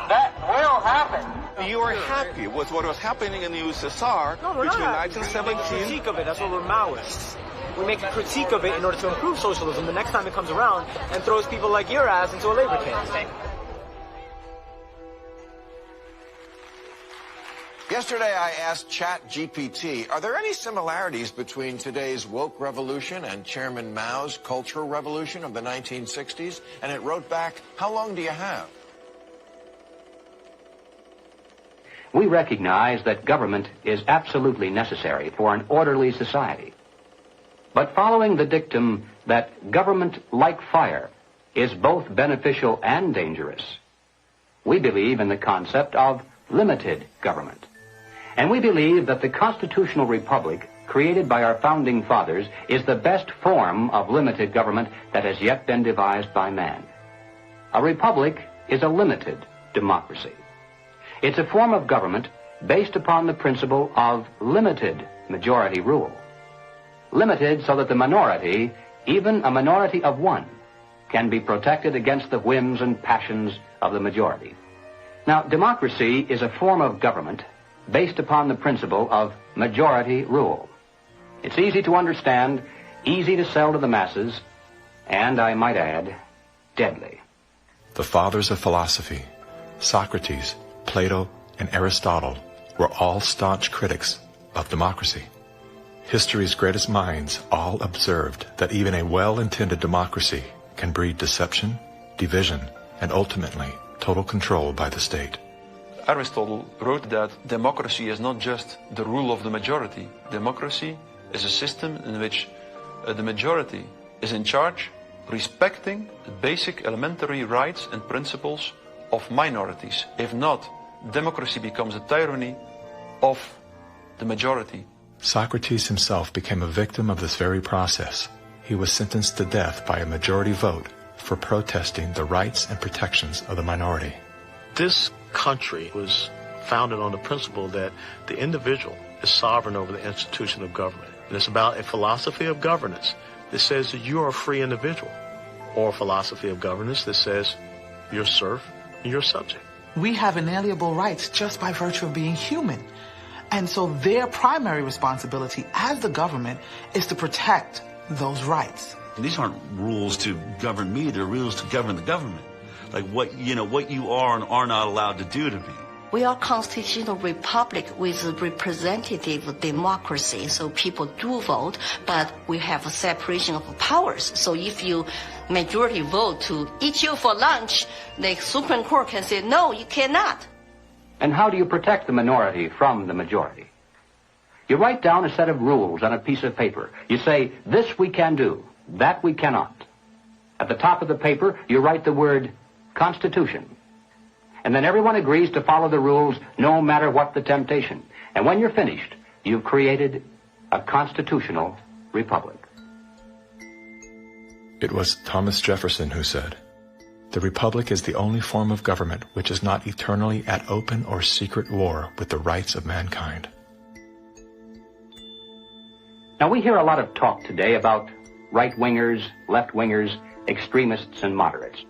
That will happen. You are happy happy with what was happening in the USSR between 1917... We make a critique of it. That's what we're Maoists. We make a critique of it in order to improve socialism the next time it comes around and throws people like your ass into a labor camp. Yesterday, I asked ChatGPT, are there any similarities between today's woke revolution and Chairman Mao's cultural revolution of the 1960s? And it wrote back, how long do you have? We recognize that government is absolutely necessary for an orderly society. But following the dictum that government, like fire, is both beneficial and dangerous, we believe in the concept of limited government. And we believe that the constitutional republic created by our founding fathers is the best form of limited government that has yet been devised by man. A republic is a limited democracy. It's a form of government based upon the principle of limited majority rule. Limited so that the minority, even a minority of one, can be protected against the whims and passions of the majority. Now, democracy is a form of government based upon the principle of majority rule. It's easy to understand, easy to sell to the masses, and, I might add, deadly. The fathers of philosophy, Socrates, Plato, and Aristotle, were all staunch critics of democracy. History's greatest minds all observed that even a well-intended democracy can breed deception, division, and ultimately total control by the state. Aristotle wrote that democracy is not just the rule of the majority. Democracy is a system in which the majority is in charge, respecting the basic elementary rights and principles of minorities. If not, democracy becomes a tyranny of the majority. Socrates himself became a victim of this very process. He was sentenced to death by a majority vote for protesting the rights and protections of the minority. This country was founded on the principle that the individual is sovereign over the institution of government. And it's about a philosophy of governance that says that you are a free individual, or a philosophy of governance that says you're serf and you're subject. We have inalienable rights just by virtue of being human. And so their primary responsibility as the government is to protect those rights. These aren't rules to govern me, they're rules to govern the government. Like what you are and are not allowed to do to me. We are a constitutional republic with a representative democracy, so people do vote, but we have a separation of powers. So if you majority vote to eat you for lunch, the Supreme Court can say, no, you cannot. And how do you protect the minority from the majority? You write down a set of rules on a piece of paper. You say, this we can do, that we cannot. At the top of the paper, you write the word Constitution. And then everyone agrees to follow the rules no matter what the temptation. And when you're finished, you've created a constitutional republic. It was Thomas Jefferson who said, "The republic is the only form of government which is not eternally at open or secret war with the rights of mankind." Now, we hear a lot of talk today about right-wingers, left-wingers, extremists, and moderates.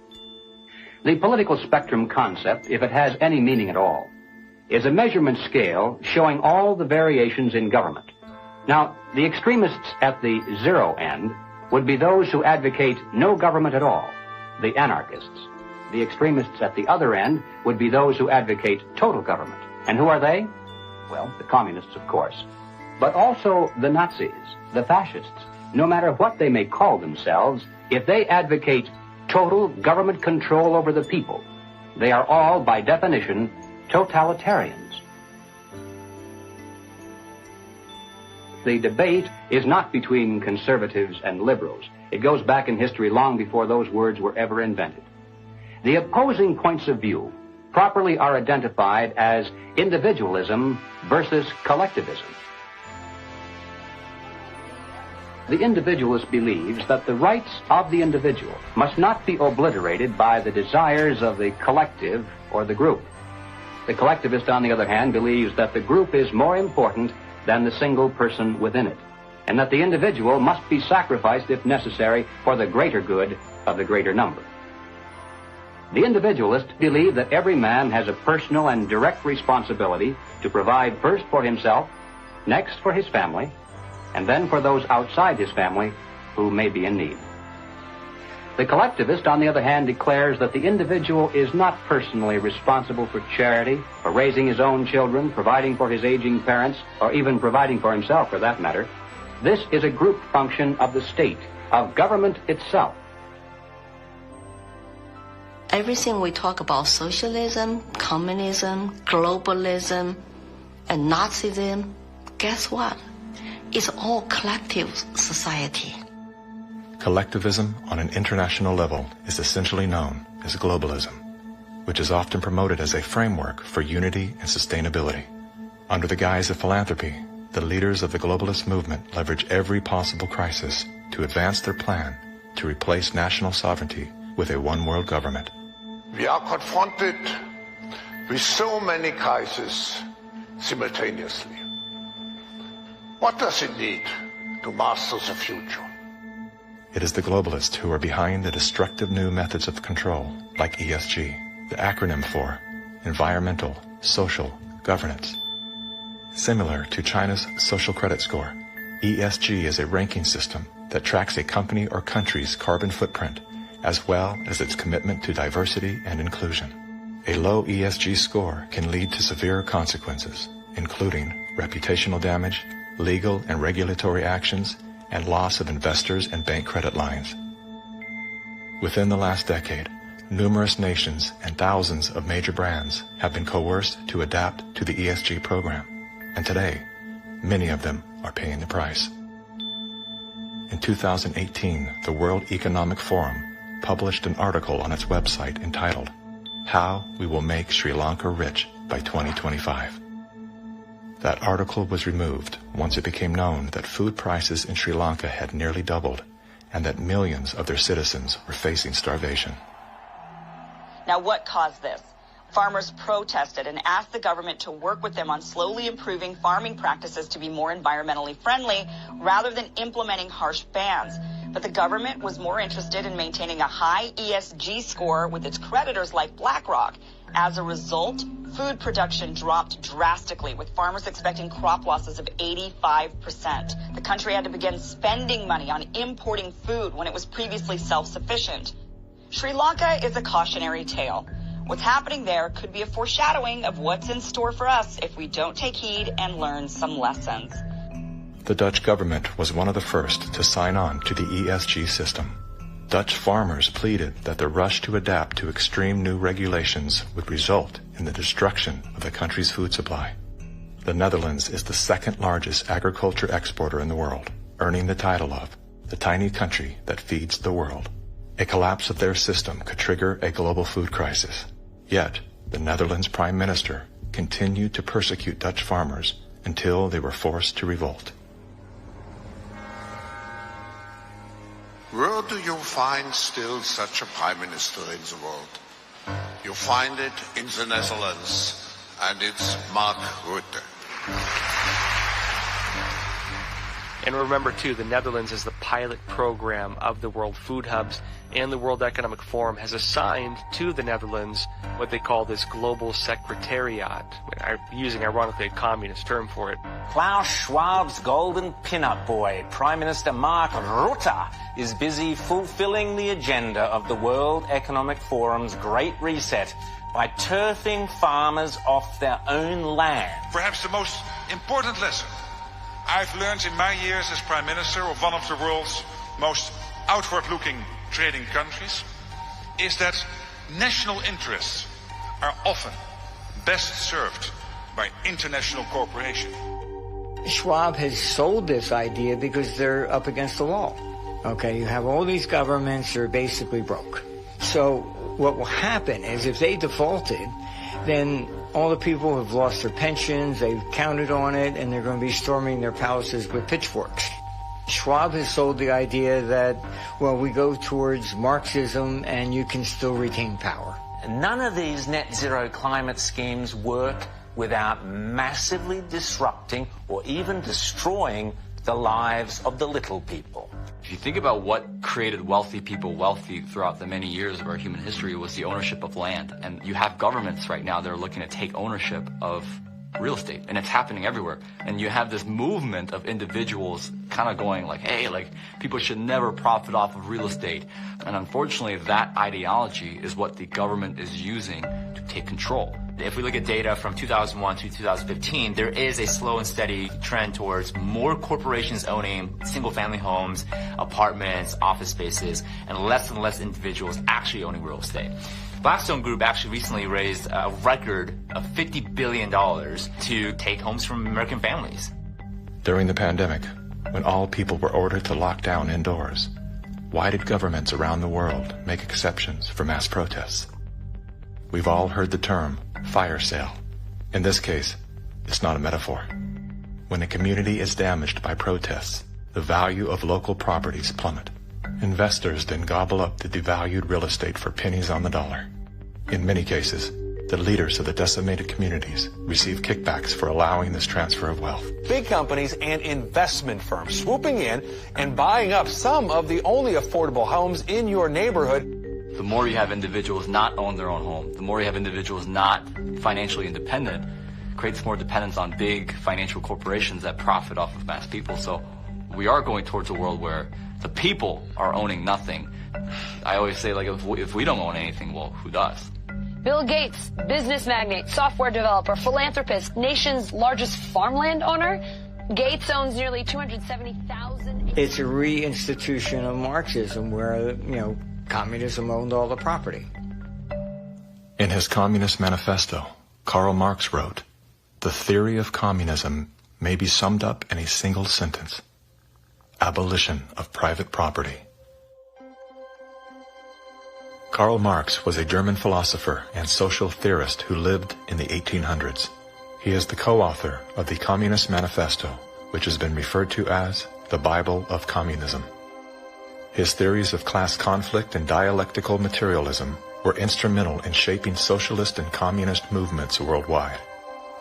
The political spectrum concept, if it has any meaning at all, is a measurement scale showing all the variations in government. Now, the extremists at the zero end would be those who advocate no government at all, the anarchists. The extremists at the other end would be those who advocate total government. And who are they? Well, the communists, of course. But also the Nazis, the fascists. No matter what they may call themselves, if they advocate total government control over the people, they are all, by definition, totalitarians. The debate is not between conservatives and liberals. It goes back in history long before those words were ever invented. The opposing points of view properly are identified as individualism versus collectivism. The individualist believes that the rights of the individual must not be obliterated by the desires of the collective or the group. The collectivist, on the other hand, believes that the group is more important than the single person within it, and that the individual must be sacrificed, if necessary, for the greater good of the greater number. The individualists believe that every man has a personal and direct responsibility to provide first for himself, next for his family, and then for those outside his family who may be in need. The collectivist, on the other hand, declares that the individual is not personally responsible for charity, for raising his own children, providing for his aging parents, or even providing for himself, for that matter. This is a group function of the state, of government itself. Everything we talk about, socialism, communism, globalism, and Nazism, guess what? It's all collective society. Collectivism on an international level is essentially known as globalism, which is often promoted as a framework for unity and sustainability. Under the guise of philanthropy, the leaders of the globalist movement leverage every possible crisis to advance their plan to replace national sovereignty with a one-world government. We are confronted with so many crises simultaneously. What does it need to master the future? It is the globalists who are behind the destructive new methods of control, like ESG, the acronym for Environmental, Social, Governance. Similar to China's social credit score, ESG is a ranking system that tracks a company or country's carbon footprint, as well as its commitment to diversity and inclusion. A low ESG score can lead to severe consequences, including reputational damage, legal and regulatory actions, and loss of investors and bank credit lines. Within the last decade, numerous nations and thousands of major brands have been coerced to adapt to the ESG program, and today, many of them are paying the price. In 2018, the World Economic Forum published an article on its website entitled, "How We Will Make Sri Lanka Rich by 2025. That article was removed once it became known that food prices in Sri Lanka had nearly doubled and that millions of their citizens were facing starvation. Now, what caused this? Farmers protested and asked the government to work with them on slowly improving farming practices to be more environmentally friendly rather than implementing harsh bans. But the government was more interested in maintaining a high ESG score with its creditors like BlackRock. As a result, food production dropped drastically, with farmers expecting crop losses of 85%. The country had to begin spending money on importing food when it was previously self-sufficient. Sri Lanka is a cautionary tale. What's happening there could be a foreshadowing of what's in store for us if we don't take heed and learn some lessons. The Dutch government was one of the first to sign on to the ESG system. Dutch farmers pleaded that the rush to adapt to extreme new regulations would result in the destruction of the country's food supply. The Netherlands is the second largest agriculture exporter in the world, earning the title of the tiny country that feeds the world. A collapse of their system could trigger a global food crisis. Yet, the Netherlands Prime Minister continued to persecute Dutch farmers until they were forced to revolt. Where do you find still such a prime minister in the world? You find it in the Netherlands, and it's Mark Rutte. And remember, too, the Netherlands is the pilot program of the World Food Hubs, and the World Economic Forum has assigned to the Netherlands what they call this Global Secretariat, using, ironically, a communist term for it. Klaus Schwab's golden pin-up boy, Prime Minister Mark Rutte, is busy fulfilling the agenda of the World Economic Forum's Great Reset by turfing farmers off their own land. Perhaps the most important lesson I've learned in my years as Prime Minister of one of the world's most outward-looking trading countries is that national interests are often best served by international cooperation. Schwab has sold this idea because they're up against the wall. Okay, you have all these governments that are basically broke. So what will happen is if they defaulted, then all the people have lost their pensions, they've counted on it, and they're going to be storming their palaces with pitchforks. Schwab has sold the idea that, well, we go towards Marxism and you can still retain power. None of these net zero climate schemes work without massively disrupting or even destroying the lives of the little people. If you think about what created wealthy people wealthy throughout the many years of our human history, was the ownership of land. And you have governments right now that are looking to take ownership of real estate, and it's happening everywhere. And you have this movement of individuals kind of going like, hey, like people should never profit off of real estate. And unfortunately, that ideology is what the government is using to take control. If we look at data from 2001 to 2015, there is a slow and steady trend towards more corporations owning single-family homes, apartments, office spaces, and less individuals actually owning real estate. Blackstone Group actually recently raised a record of $50 billion to take homes from American families. During the pandemic, when all people were ordered to lock down indoors, why did governments around the world make exceptions for mass protests? We've all heard the term fire sale. In this case, it's not a metaphor. When a community is damaged by protests, the value of local properties plummet. Investors then gobble up the devalued real estate for pennies on the dollar. In many cases, the leaders of the decimated communities receive kickbacks for allowing this transfer of wealth. Big companies and investment firms swooping in and buying up some of the only affordable homes in your neighborhood. The more you have individuals not own their own home, the more you have individuals not financially independent, creates more dependence on big financial corporations that profit off of mass people. So we are going towards a world where the people are owning nothing. I always say, like, if we don't own anything, well, who does? Bill Gates, business magnate, software developer, philanthropist, nation's largest farmland owner. Gates owns nearly 270,000. It's a reinstitution of Marxism where, communism owned all the property. In his Communist Manifesto, Karl Marx wrote, "The theory of communism may be summed up in a single sentence: abolition of private property." Karl Marx was a German philosopher and social theorist who lived in the 1800s. He is the co-author of the Communist Manifesto, which has been referred to as the Bible of Communism. His theories of class conflict and dialectical materialism were instrumental in shaping socialist and communist movements worldwide.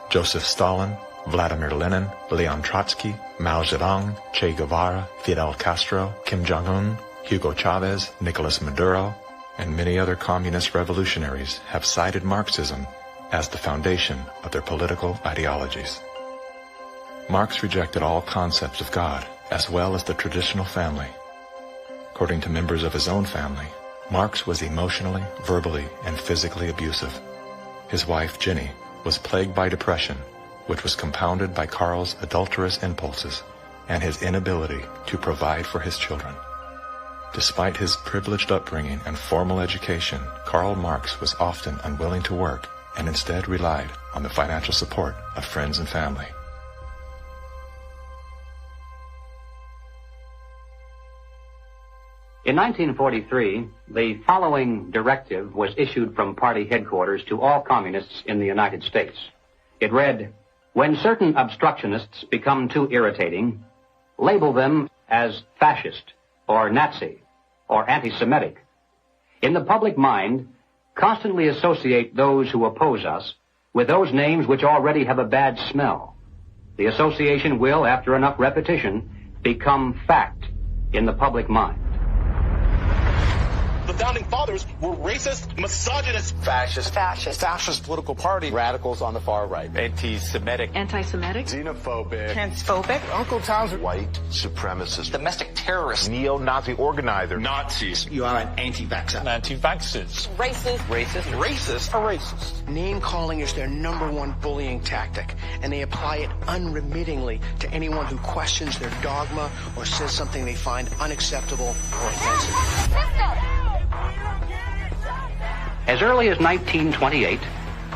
Joseph Stalin, Vladimir Lenin, Leon Trotsky, Mao Zedong, Che Guevara, Fidel Castro, Kim Jong-un, Hugo Chavez, Nicolas Maduro, and many other communist revolutionaries have cited Marxism as the foundation of their political ideologies. Marx rejected all concepts of God, as well as the traditional family. According to members of his own family, Marx was emotionally, verbally, and physically abusive. His wife, Jenny, was plagued by depression, which was compounded by Karl's adulterous impulses and his inability to provide for his children. Despite his privileged upbringing and formal education, Karl Marx was often unwilling to work and instead relied on the financial support of friends and family. In 1943, the following directive was issued from party headquarters to all communists in the United States. It read, "When certain obstructionists become too irritating, label them as fascist or Nazi or anti-Semitic. In the public mind, constantly associate those who oppose us with those names which already have a bad smell. The association will, after enough repetition, become fact in the public mind." The founding fathers were racist, misogynist, fascist political party, radicals on the far right, anti-Semitic, xenophobic, transphobic, Uncle Tom's white supremacist, domestic terrorist, neo-Nazi organizer, Nazis. You are an anti-vaxxer. Anti-vaxxers. Racist. Name-calling is their number one bullying tactic, and they apply it unremittingly to anyone who questions their dogma or says something they find unacceptable or offensive. As early as 1928,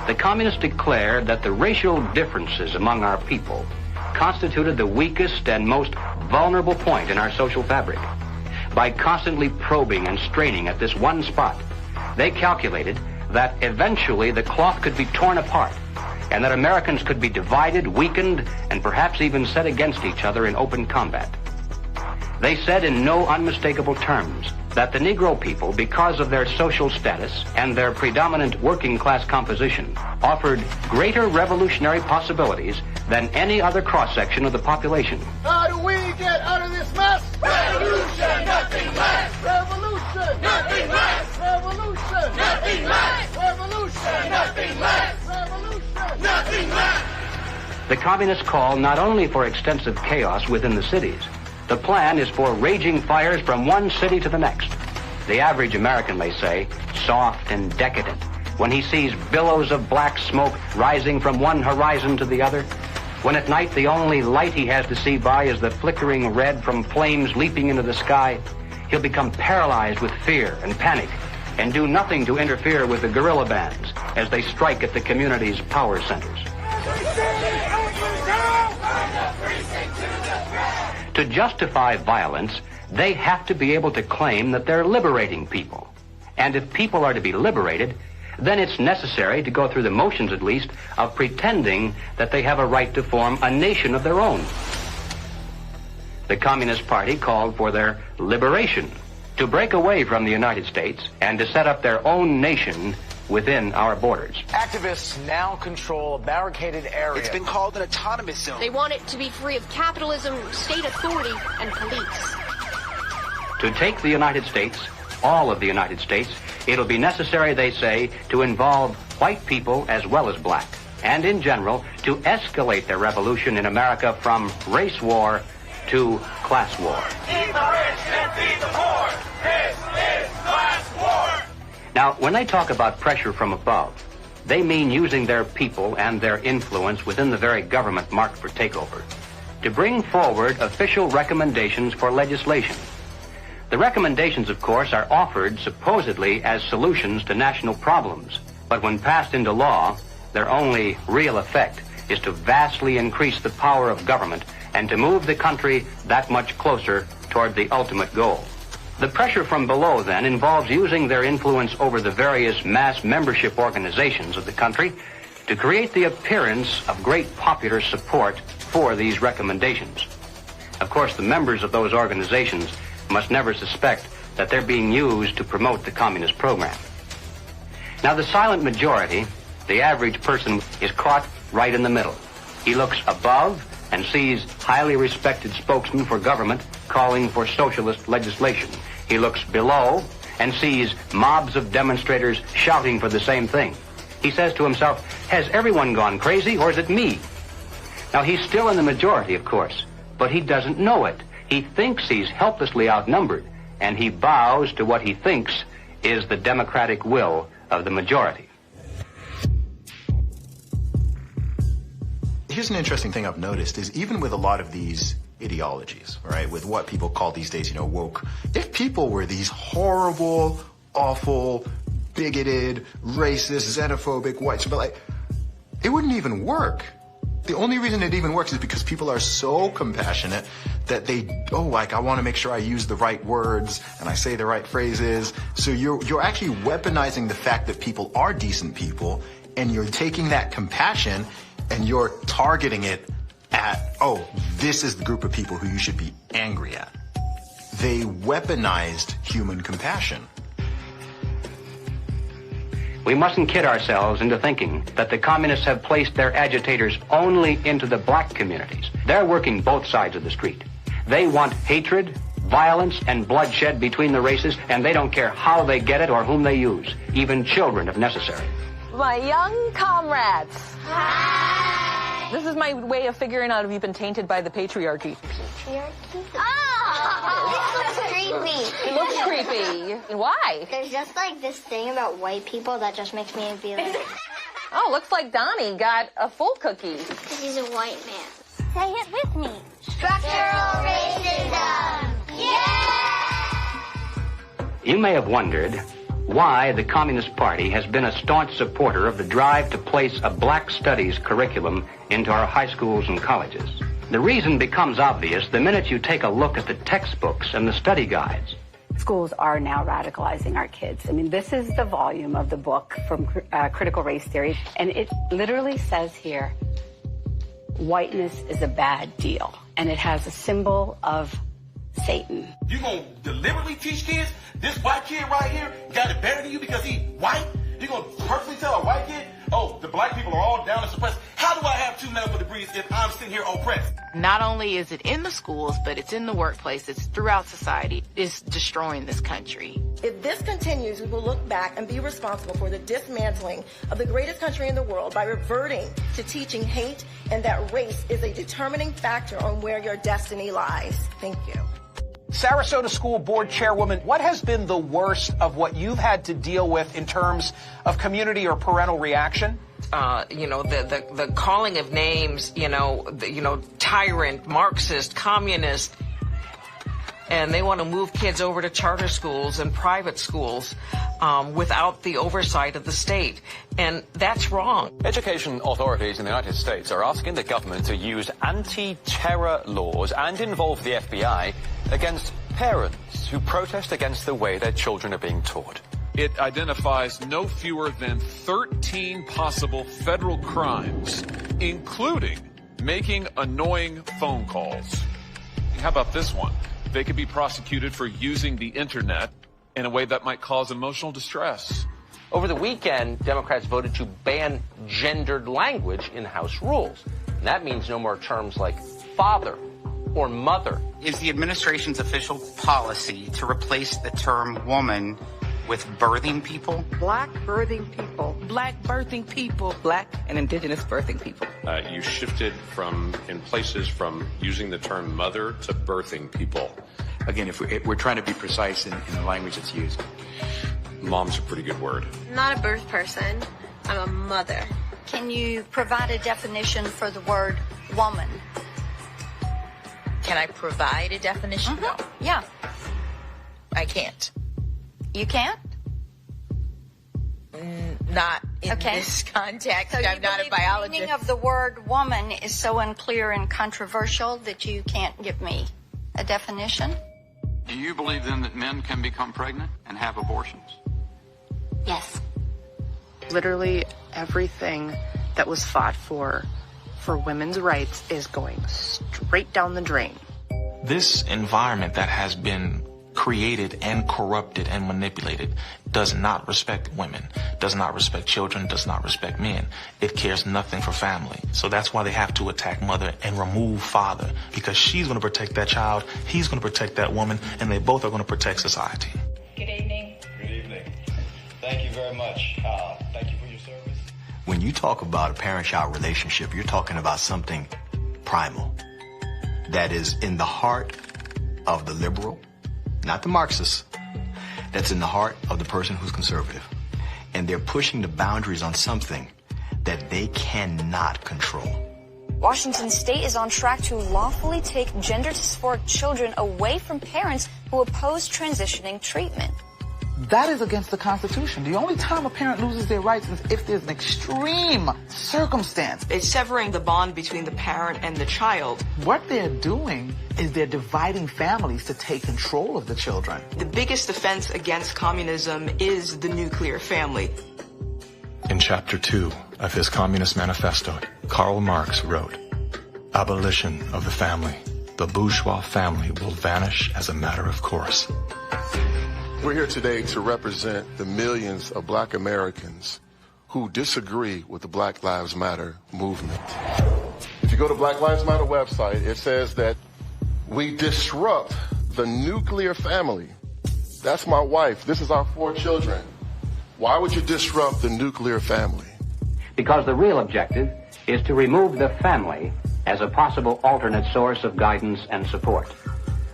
the communists declared that the racial differences among our people constituted the weakest and most vulnerable point in our social fabric. By constantly probing and straining at this one spot, they calculated that eventually the cloth could be torn apart and that Americans could be divided, weakened, and perhaps even set against each other in open combat. They said in no unmistakable terms that the Negro people, because of their social status and their predominant working class composition, offered greater revolutionary possibilities than any other cross-section of the population. How do we get out of this mess? Revolution, nothing less. Revolution, nothing less. Revolution, nothing less. Revolution, nothing less. Revolution, nothing less. The communists call not only for extensive chaos within the cities, the plan is for raging fires from one city to the next. The average American, they say, soft and decadent, when he sees billows of black smoke rising from one horizon to the other, when at night the only light he has to see by is the flickering red from flames leaping into the sky, he'll become paralyzed with fear and panic and do nothing to interfere with the guerrilla bands as they strike at the community's power centers. To justify violence, they have to be able to claim that they're liberating people. And if people are to be liberated, then it's necessary to go through the motions, at least, of pretending that they have a right to form a nation of their own. The Communist Party called for their liberation, to break away from the United States and to set up their own nation within our borders. Activists now control a barricaded area. It's been called an autonomous zone. They want it to be free of capitalism, state authority, and police. To take the United States, all of the United States, it'll be necessary, they say, to involve white people as well as black, and in general, to escalate the revolution in America from race war to class war. Feed the rich and feed the poor. This is class war. Now, when they talk about pressure from above, they mean using their people and their influence within the very government marked for takeover to bring forward official recommendations for legislation. The recommendations, of course, are offered supposedly as solutions to national problems, but when passed into law, their only real effect is to vastly increase the power of government and to move the country that much closer toward the ultimate goal. The pressure from below, then, involves using their influence over the various mass membership organizations of the country to create the appearance of great popular support for these recommendations. Of course, the members of those organizations must never suspect that they're being used to promote the communist program. Now, the silent majority, the average person, is caught right in the middle. He looks above and sees highly respected spokesmen for government calling for socialist legislation. He looks below and sees mobs of demonstrators shouting for the same thing. He says to himself, has everyone gone crazy, or is it me? Now, he's still in the majority, of course, but he doesn't know it. He thinks he's helplessly outnumbered, and he bows to what he thinks is the democratic will of the majority. Here's an interesting thing I've noticed is even with a lot of these ideologies, right, with what people call these days, woke, if people were these horrible, awful, bigoted, racist, xenophobic whites, but like, it wouldn't even work. The only reason it even works is because people are so compassionate that they, I want to make sure I use the right words and I say the right phrases. So you're actually weaponizing the fact that people are decent people, and you're taking that compassion and you're targeting it at, this is the group of people who you should be angry at. They weaponized human compassion. We mustn't kid ourselves into thinking that the communists have placed their agitators only into the black communities. They're working both sides of the street. They want hatred, violence, and bloodshed between the races, and they don't care how they get it or whom they use, even children if necessary. My young comrades. Hi. This is my way of figuring out if you've been tainted by the patriarchy. Patriarchy? Oh! This looks creepy. It looks creepy. Why? There's just like this thing about white people that just makes me be like... Oh, looks like Donnie got a full cookie. Because he's a white man. Say it with me. Structural racism! Yeah! You may have wondered why the Communist Party has been a staunch supporter of the drive to place a black studies curriculum into our high schools and colleges. The reason becomes obvious the minute you take a look at the textbooks and the study guides. Schools are now radicalizing our kids. I mean, this is the volume of the book from Critical Race Theory, and it literally says here, whiteness is a bad deal, and it has a symbol of Satan. You gonna deliberately teach kids this white kid right here got it better than you because he white? You gonna purposely tell a white kid, the black people are all down and suppressed? How do I have 2 medical degrees if I'm sitting here oppressed? Not only is it in the schools, but it's in the workplace, it's throughout society. It's destroying this country. If this continues, we will look back and be responsible for the dismantling of the greatest country in the world by reverting to teaching hate and that race is a determining factor on where your destiny lies. Thank you. Sarasota School Board Chairwoman, what has been the worst of what you've had to deal with in terms of community or parental reaction? The calling of names, tyrant, Marxist, communist, and they want to move kids over to charter schools and private schools without the oversight of the state. And that's wrong. Education authorities in the United States are asking the government to use anti-terror laws and involve the FBI against parents who protest against the way their children are being taught. It identifies no fewer than 13 possible federal crimes, including making annoying phone calls. How about this one? They could be prosecuted for using the internet in a way that might cause emotional distress. Over the weekend, Democrats voted to ban gendered language in House rules. And that means no more terms like father or mother. Is the administration's official policy to replace the term woman with birthing people? Black birthing people. Black birthing people. Black and indigenous birthing people. You shifted in places from using the term mother to birthing people. Again, if we're trying to be precise in the language that's used. Mom's a pretty good word. I'm not a birth person. I'm a mother. Can you provide a definition for the word woman? Can I provide a definition? No. Yeah. I can't. You can't? Not in this context. So I'm not a biologist. The meaning of the word woman is so unclear and controversial that you can't give me a definition? Do you believe then that men can become pregnant and have abortions? Yes. Literally everything that was fought for women's rights is going straight down the drain. This environment that has been created and corrupted and manipulated does not respect women, does not respect children, does not respect men. It cares nothing for family. So that's why they have to attack mother and remove father, because she's going to protect that child, he's going to protect that woman, and they both are going to protect society. Good evening. Good evening. Thank you very much. Thank you for your service. When you talk about a parent-child relationship, you're talking about something primal that is in the heart of the liberal, not the Marxist, that's in the heart of the person who's conservative. And they're pushing the boundaries on something that they cannot control. Washington State is on track to lawfully take gender-dysphoric children away from parents who oppose transitioning treatment. That is against the Constitution. The only time a parent loses their rights is if there's an extreme circumstance. It's severing the bond between the parent and the child. What they're doing is they're dividing families to take control of the children. The biggest offense against communism is the nuclear family. In Chapter 2 of his Communist Manifesto, Karl Marx wrote, "Abolition of the family. The bourgeois family will vanish as a matter of course." We're here today to represent the millions of black Americans who disagree with the Black Lives Matter movement. If you go to Black Lives Matter website, it says that we disrupt the nuclear family. That's my wife. This is our 4 children. Why would you disrupt the nuclear family? Because the real objective is to remove the family as a possible alternate source of guidance and support.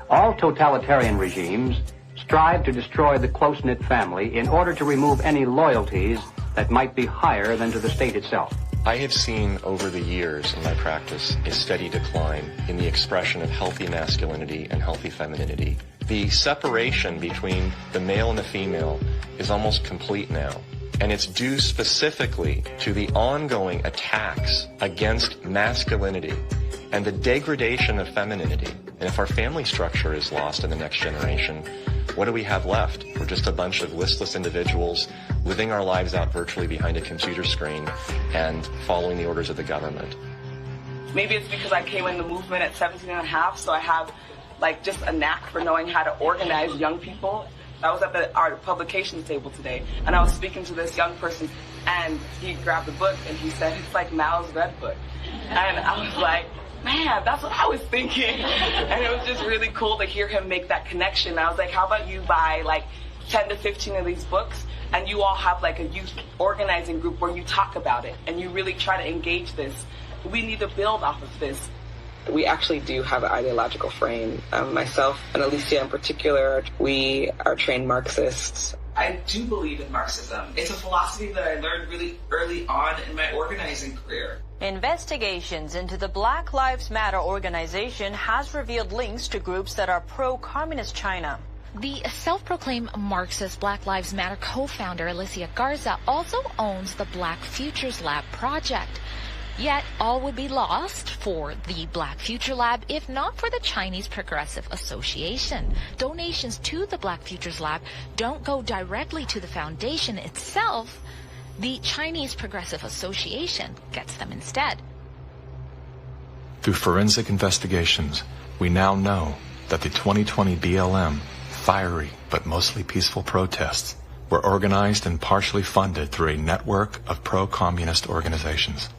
All totalitarian regimes strive to destroy the close-knit family in order to remove any loyalties that might be higher than to the state itself. I have seen over the years in my practice a steady decline in the expression of healthy masculinity and healthy femininity. The separation between the male and the female is almost complete now. And it's due specifically to the ongoing attacks against masculinity and the degradation of femininity. And if our family structure is lost in the next generation, what do we have left? We're just a bunch of listless individuals living our lives out virtually behind a computer screen and following the orders of the government. Maybe it's because I came in the movement at 17 and a half, so I have just a knack for knowing how to organize young people. I was at our publications table today, and I was speaking to this young person And he grabbed the book and he said, it's like Mao's Red Book. And I was like, man, that's what I was thinking. And it was just really cool to hear him make that connection. I was like, how about you buy like 10 to 15 of these books and you all have like a youth organizing group where you talk about it and you really try to engage this. We need to build off of this. We actually do have an ideological frame. Myself and Alicia in particular, we are trained Marxists. I do believe in Marxism. It's a philosophy that I learned really early on in my organizing career. Investigations into the Black Lives Matter organization has revealed links to groups that are pro-communist China. The self-proclaimed Marxist Black Lives Matter co-founder Alicia Garza also owns the Black Futures Lab project. Yet all would be lost for the Black Future Lab if not for the Chinese Progressive Association. Donations to the Black Futures Lab don't go directly to the foundation itself. The Chinese Progressive Association gets them instead. Through forensic investigations, we now know that the 2020 BLM fiery but mostly peaceful protests were organized and partially funded through a network of pro-communist organizations.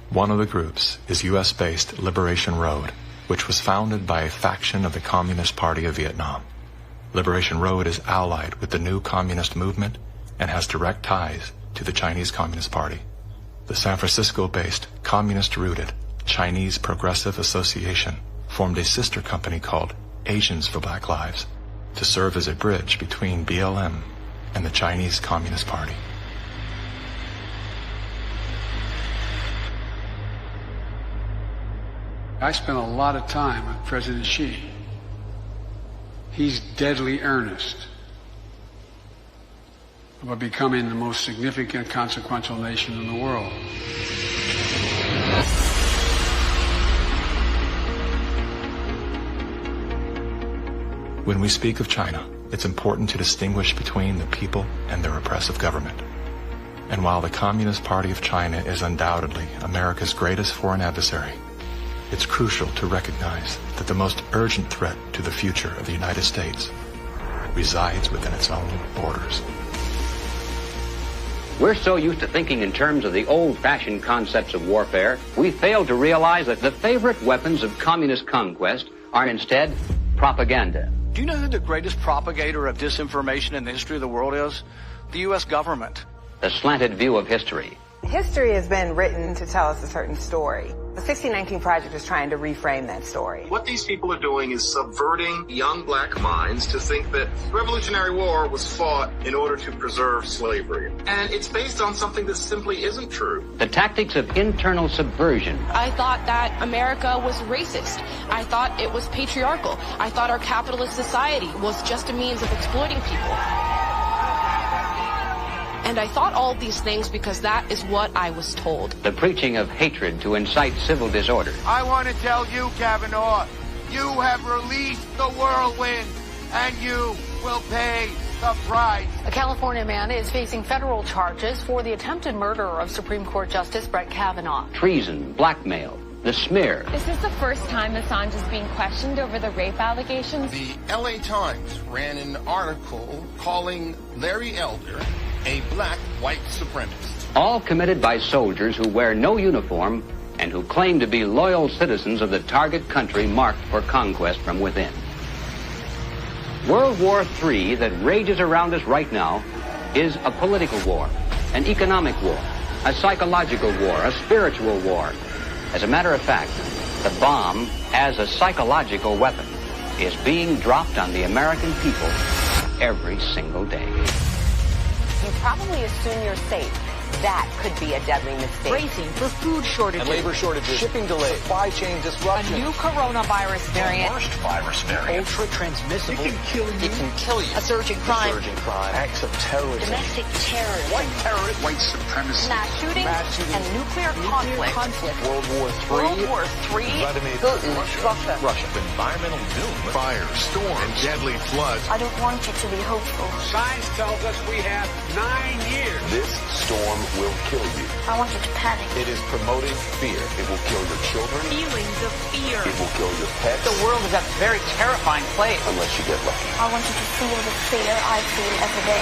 One of the groups is U.S.-based Liberation Road, which was founded by a faction of the Communist Party of Vietnam. Liberation Road is allied with the new communist movement and has direct ties to the Chinese Communist Party. The San Francisco-based communist-rooted Chinese Progressive Association formed a sister company called Asians for Black Lives to serve as a bridge between BLM and the Chinese Communist Party. I spent a lot of time with President Xi. He's deadly earnest about becoming the most significant, consequential nation in the world. When we speak of China, it's important to distinguish between the people and their oppressive government. And while the Communist Party of China is undoubtedly America's greatest foreign adversary, it's crucial to recognize that the most urgent threat to the future of the United States resides within its own borders. We're so used to thinking in terms of the old-fashioned concepts of warfare, we fail to realize that the favorite weapons of communist conquest are instead propaganda. Do you know who the greatest propagator of disinformation in the history of the world is? The U.S. government. The slanted view of history. History has been written to tell us a certain story. The 1619 Project is trying to reframe that story. What these people are doing is subverting young black minds to think that the Revolutionary War was fought in order to preserve slavery. And it's based on something that simply isn't true. The tactics of internal subversion. I thought that America was racist. I thought it was patriarchal. I thought our capitalist society was just a means of exploiting people. And I thought all these things because that is what I was told. The preaching of hatred to incite civil disorder. I want to tell you, Kavanaugh, you have released the whirlwind, and you will pay the price. A California man is facing federal charges for the attempted murder of Supreme Court Justice Brett Kavanaugh. Treason, blackmail, the smear. This is the first time Assange is being questioned over the rape allegations. The LA Times ran an article calling Larry Elder a black white supremacist. All committed by soldiers who wear no uniform and who claim to be loyal citizens of the target country marked for conquest from within. World War III that rages around us right now is a political war, an economic war, a psychological war, a spiritual war. As a matter of fact, the bomb as a psychological weapon is being dropped on the American people every single day. You probably assume you're safe. That could be a deadly mistake. Bracing for food shortages. And labor shortages. Shipping delays. Supply chain disruption. A new coronavirus variant. The worst virus variant. Ultra transmissible. It can kill you. It can kill you. A surge in crime. Acts of terrorism. Domestic terrorism. White terrorists. White supremacy. Mass shootings. And nuclear conflict. World War III. Vladimir Putin. Russia. Environmental doom. Fire, storm, and deadly floods. I don't want you to be hopeful. Science tells us we have 9 years. This storm will kill you. I want you to panic. It is promoting fear. It will kill your children. Feelings of fear. It will kill your pets. The world is a very terrifying place. Unless you get lucky. I want you to feel the fear I feel every day.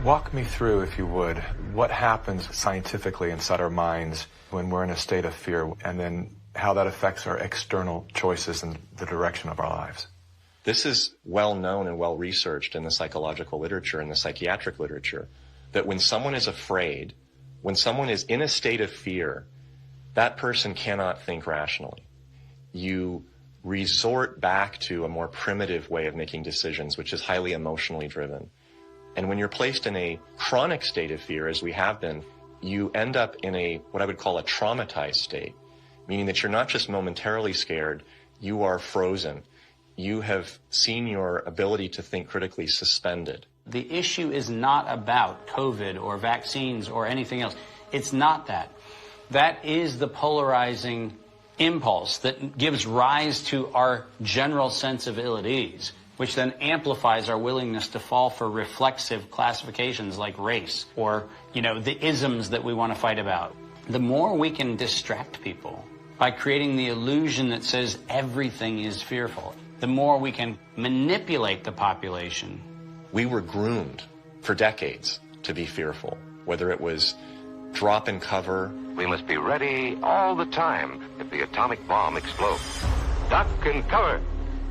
Walk me through, if you would, what happens scientifically inside our minds when we're in a state of fear, and then how that affects our external choices and the direction of our lives. This is well known and well researched in the psychological literature and the psychiatric literature, that when someone is afraid, when someone is in a state of fear, that person cannot think rationally. You resort back to a more primitive way of making decisions, which is highly emotionally driven. And when you're placed in a chronic state of fear, as we have been, you end up in a, what I would call a traumatized state, meaning that you're not just momentarily scared, you are frozen. You have seen your ability to think critically suspended. The issue is not about COVID or vaccines or anything else. It's not that. That is the polarizing impulse that gives rise to our general sense of ill at ease, which then amplifies our willingness to fall for reflexive classifications like race or, the isms that we want to fight about. The more we can distract people by creating the illusion that says everything is fearful, the more we can manipulate the population. We were groomed for decades to be fearful, whether it was drop and cover. We must be ready all the time if the atomic bomb explodes. Duck and cover.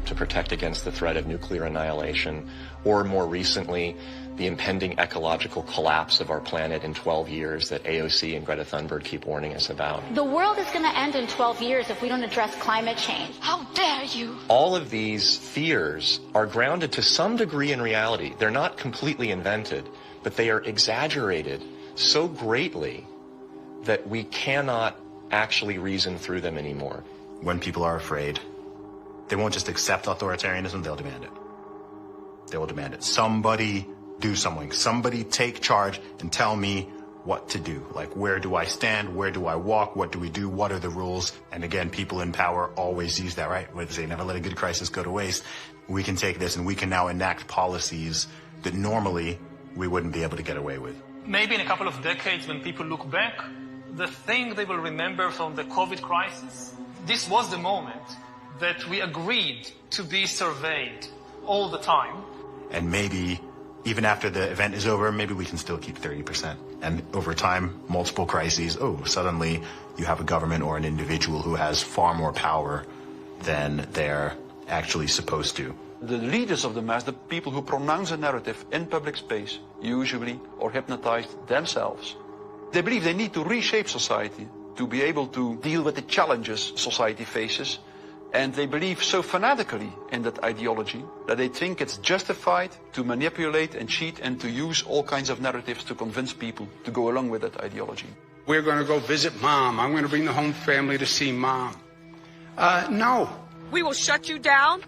To protect against the threat of nuclear annihilation, or more recently, the impending ecological collapse of our planet in 12 years that AOC and Greta Thunberg keep warning us about. The world is going to end in 12 years if we don't address climate change. How dare you? All of these fears are grounded to some degree in reality. They're not completely invented, but they are exaggerated so greatly that we cannot actually reason through them anymore. When people are afraid, they won't just accept authoritarianism, they'll demand it. They will demand it. Somebody do something. Somebody take charge and tell me what to do. Like, where do I stand? Where do I walk? What do we do? What are the rules? And again, people in power always use that, right? Where they say, never let a good crisis go to waste. We can take this and we can now enact policies that normally we wouldn't be able to get away with. Maybe in a couple of decades, when people look back, the thing they will remember from the COVID crisis, this was the moment that we agreed to be surveyed all the time. And maybe even after the event is over, maybe we can still keep 30%. And over time, multiple crises, suddenly you have a government or an individual who has far more power than they're actually supposed to. The leaders of the mass, the people who pronounce a narrative in public space, usually are hypnotized themselves. They believe they need to reshape society to be able to deal with the challenges society faces. And they believe so fanatically in that ideology that they think it's justified to manipulate and cheat and to use all kinds of narratives to convince people to go along with that ideology. We're going to go visit Mom. I'm going to bring the home family to see Mom. No. We will shut you down.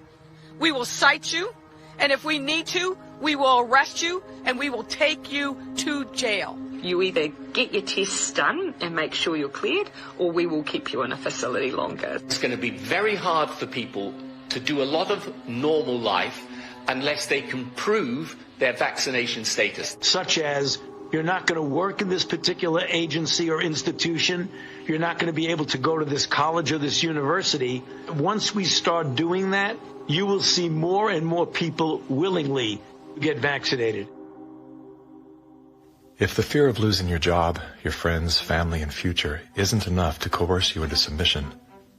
We will cite you. And if we need to, we will arrest you and we will take you to jail. You either get your tests done and make sure you're cleared, or we will keep you in a facility longer. It's going to be very hard for people to do a lot of normal life unless they can prove their vaccination status. Such as, you're not going to work in this particular agency or institution, you're not going to be able to go to this college or this university. Once we start doing that, you will see more and more people willingly get vaccinated. If the fear of losing your job, your friends, family, and future isn't enough to coerce you into submission,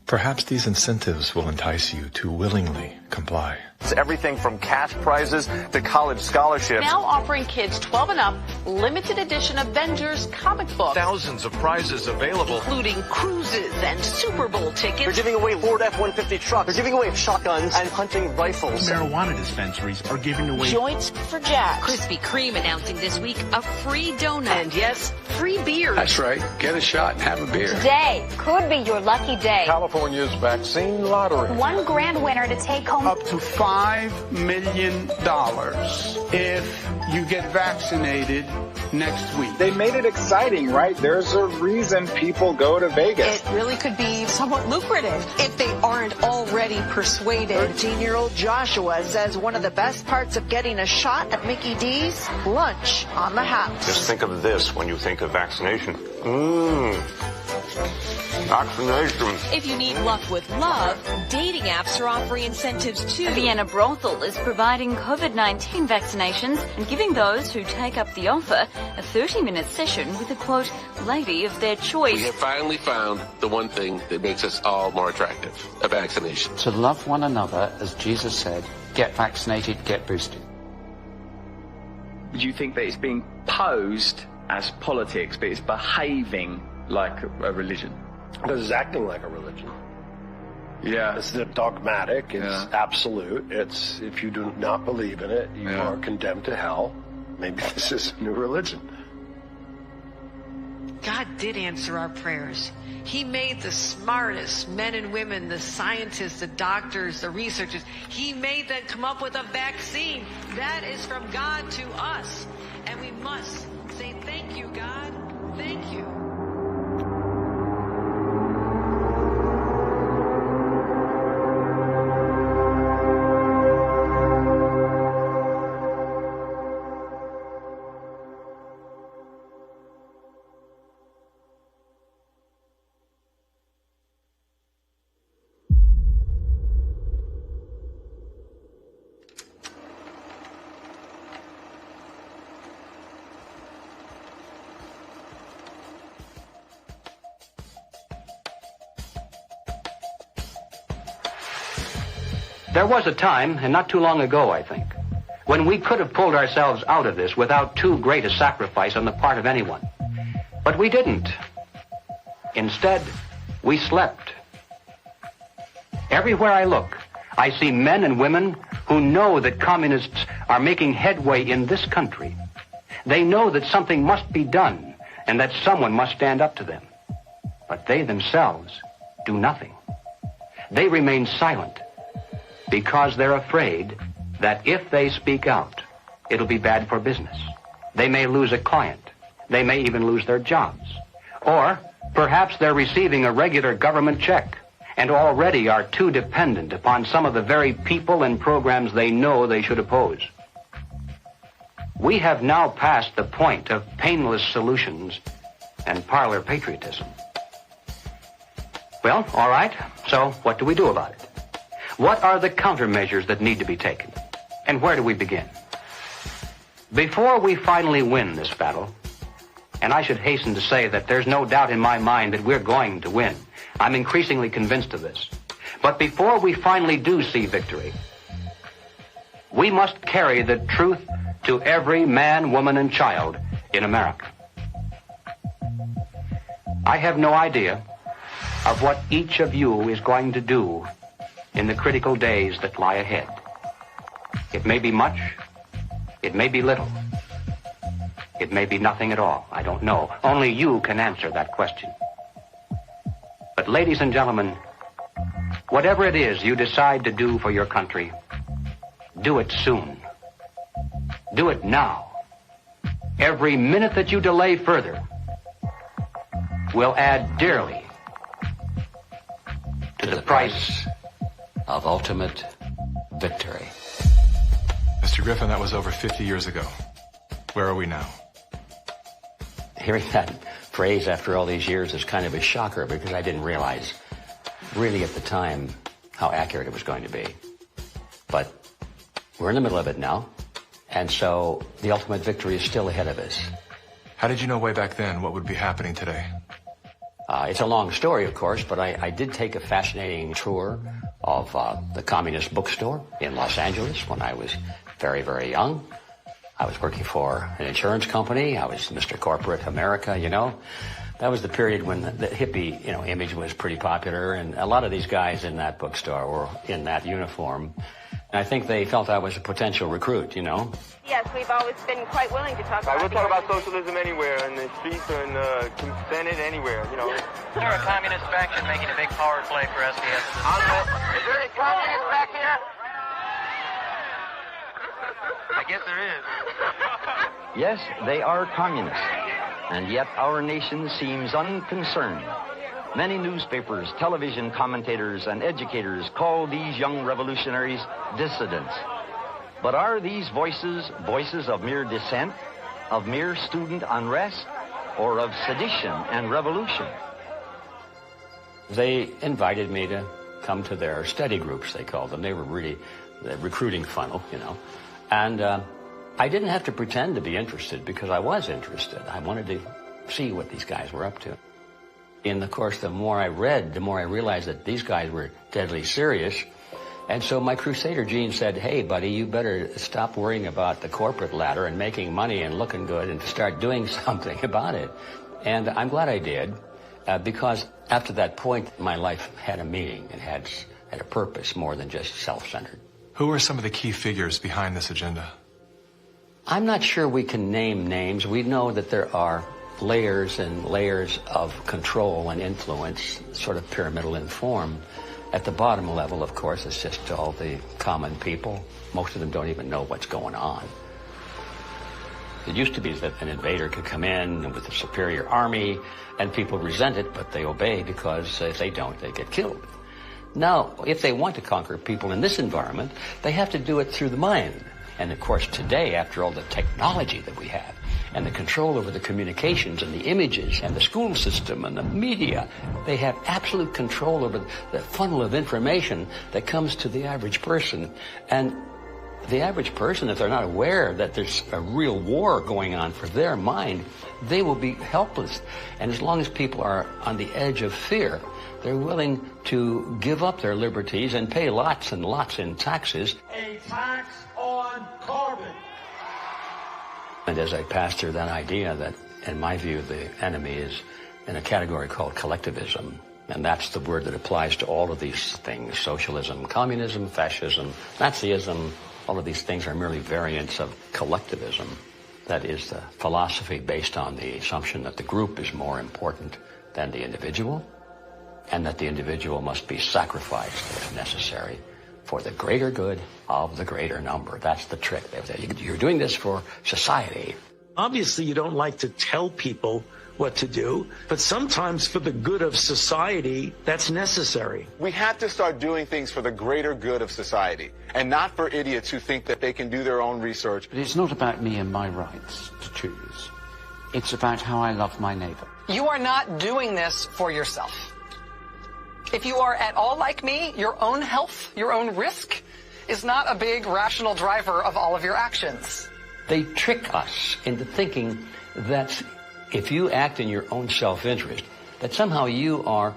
perhaps these incentives will entice you to willingly comply. It's everything from cash prizes to college scholarships. Now offering kids 12 and up limited edition Avengers comic books. Thousands of prizes available, including cruises and Super Bowl tickets. They're giving away Ford F-150 trucks. They're giving away shotguns and hunting rifles. Marijuana dispensaries are giving away joints for Jack. Krispy Kreme announcing this week a free donut. And yes, free beer. That's right. Get a shot and have a beer. Today could be your lucky day. California's vaccine lottery. One grand winner to take home up to $5 million if you get vaccinated next week. They made it exciting, right? There's a reason people go to Vegas. It really could be somewhat lucrative if they aren't already persuaded. 13-year-old Joshua says one of the best parts of getting a shot at Mickey D's, lunch on the house. Just think of this when you think of vaccination. Vaccinations. If you need luck with love, dating apps are offering incentives too. A Vienna brothel is providing COVID-19 vaccinations and giving those who take up the offer a 30-minute session with a, quote, lady of their choice. We have finally found the one thing that makes us all more attractive, a vaccination. To love one another, as Jesus said, get vaccinated, get boosted. Do you think that it's being posed as politics, but it's behaving like a religion? Because it's acting like a religion. Yeah. It's dogmatic, it's absolute, it's if you do not believe in it, you are condemned to hell. Maybe this is a new religion. God did answer our prayers. He made the smartest men and women, the scientists, the doctors, the researchers. He made them come up with a vaccine. That is from God to us. And we must say, thank you, God. Thank you. There was a time, and not too long ago, I think, when we could have pulled ourselves out of this without too great a sacrifice on the part of anyone. But we didn't. Instead, we slept. Everywhere I look, I see men and women who know that communists are making headway in this country. They know that something must be done and that someone must stand up to them. But they themselves do nothing. They remain silent because they're afraid that if they speak out, it'll be bad for business. They may lose a client. They may even lose their jobs. Or perhaps they're receiving a regular government check and already are too dependent upon some of the very people and programs they know they should oppose. We have now passed the point of painless solutions and parlor patriotism. Well, all right, so what do we do about it? What are the countermeasures that need to be taken? And where do we begin? Before we finally win this battle, and I should hasten to say that there's no doubt in my mind that we're going to win. I'm increasingly convinced of this. But before we finally do see victory, we must carry the truth to every man, woman, and child in America. I have no idea of what each of you is going to do in the critical days that lie ahead. It may be much, it may be little, it may be nothing at all. I don't know. Only you can answer that question. But ladies and gentlemen, whatever it is you decide to do for your country, do it soon. Do it now. Every minute that you delay further will add dearly to the price of ultimate victory. Mr. Griffin, that was over 50 years ago. Where are we now? Hearing that phrase after all these years is kind of a shocker because I didn't realize really at the time how accurate it was going to be. But we're in the middle of it now, and so the ultimate victory is still ahead of us. How did you know way back then what would be happening today? It's a long story, of course, but I did take a fascinating tour of the Communist bookstore in Los Angeles when I was very, very young. I was working for an insurance company. I was Mr. Corporate America, you know. That was the period when the hippie, image was pretty popular, and a lot of these guys in that bookstore were in that uniform. And I think they felt I was a potential recruit, Yes, we've always been quite willing to talk about We'll talk about socialism anywhere, in the streets or in the Senate, anywhere, They're a communist faction making a big power play for SDS. Is there any communists back here? I guess there is. Yes, they are communists, and yet our nation seems unconcerned. Many newspapers, television commentators, and educators call these young revolutionaries dissidents. But are these voices of mere dissent, of mere student unrest, or of sedition and revolution? They invited me to come to their study groups, they called them. They were really the recruiting funnel, you know. And I didn't have to pretend to be interested because I was interested. I wanted to see what these guys were up to. In the course, the more I read, the more I realized that these guys were deadly serious. And so my crusader gene said, hey, buddy, you better stop worrying about the corporate ladder and making money and looking good and start doing something about it. And I'm glad I did, because after that point, my life had a meaning. It had a purpose more than just self-centered. Who are some of the key figures behind this agenda? I'm not sure we can name names. We know that there are layers and layers of control and influence, sort of pyramidal in form. At the bottom level, of course, it's just all the common people. Most of them don't even know what's going on. It used to be that an invader could come in with a superior army, and people resent it, but they obey because if they don't, they get killed. Now, if they want to conquer people in this environment, they have to do it through the mind. And of course, today, after all the technology that we have, and the control over the communications and the images and the school system and the media, they have absolute control over the funnel of information that comes to the average person. And the average person, if they're not aware that there's a real war going on for their mind, they will be helpless. And as long as people are on the edge of fear, they're willing to give up their liberties and pay lots and lots in taxes. A tax on carbon. And as I passed through that idea that, in my view, the enemy is in a category called collectivism. And that's the word that applies to all of these things. Socialism, communism, fascism, Nazism, all of these things are merely variants of collectivism. That is the philosophy based on the assumption that the group is more important than the individual, and that the individual must be sacrificed if necessary for the greater good of the greater number. That's the trick. You're doing this for society. Obviously, you don't like to tell people what to do, but sometimes for the good of society, that's necessary. We have to start doing things for the greater good of society, and not for idiots who think that they can do their own research. But it's not about me and my rights to choose. It's about how I love my neighbor. You are not doing this for yourself. If you are at all like me, your own health, your own risk, is not a big rational driver of all of your actions. They trick us into thinking that if you act in your own self-interest, that somehow you are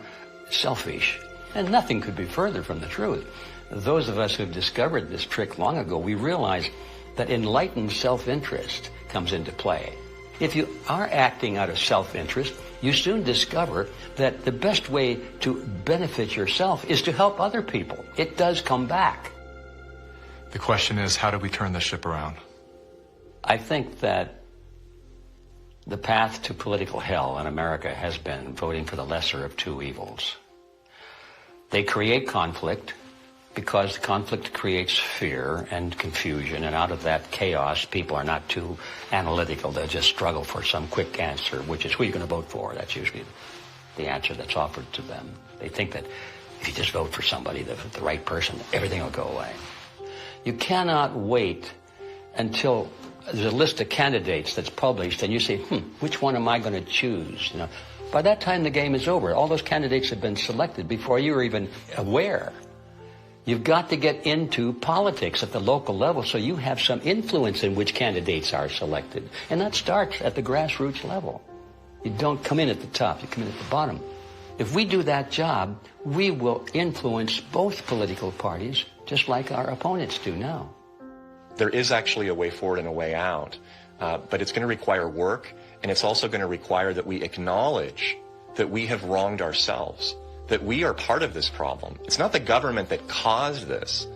selfish. And nothing could be further from the truth. Those of us who've discovered this trick long ago, we realize that enlightened self-interest comes into play. If you are acting out of self-interest, you soon discover that the best way to benefit yourself is to help other people. It does come back. The question is, how do we turn the ship around? I think that the path to political hell in America has been voting for the lesser of two evils. They create conflict because conflict creates fear and confusion, and out of that chaos, people are not too analytical. They'll just struggle for some quick answer, which is who you're going to vote for. That's usually the answer that's offered to them. They think that if you just vote for somebody, the right person, everything will go away. You cannot wait until there's a list of candidates that's published, and you say, which one am I going to choose? You know, by that time, the game is over. All those candidates have been selected before you were even aware. You've got to get into politics at the local level so you have some influence in which candidates are selected. And that starts at the grassroots level. You don't come in at the top, you come in at the bottom. If we do that job, we will influence both political parties just like our opponents do now. There is actually a way forward and a way out, but it's going to require work, and it's also going to require that we acknowledge that we have wronged ourselves, that we are part of this problem. It's not the government that caused this.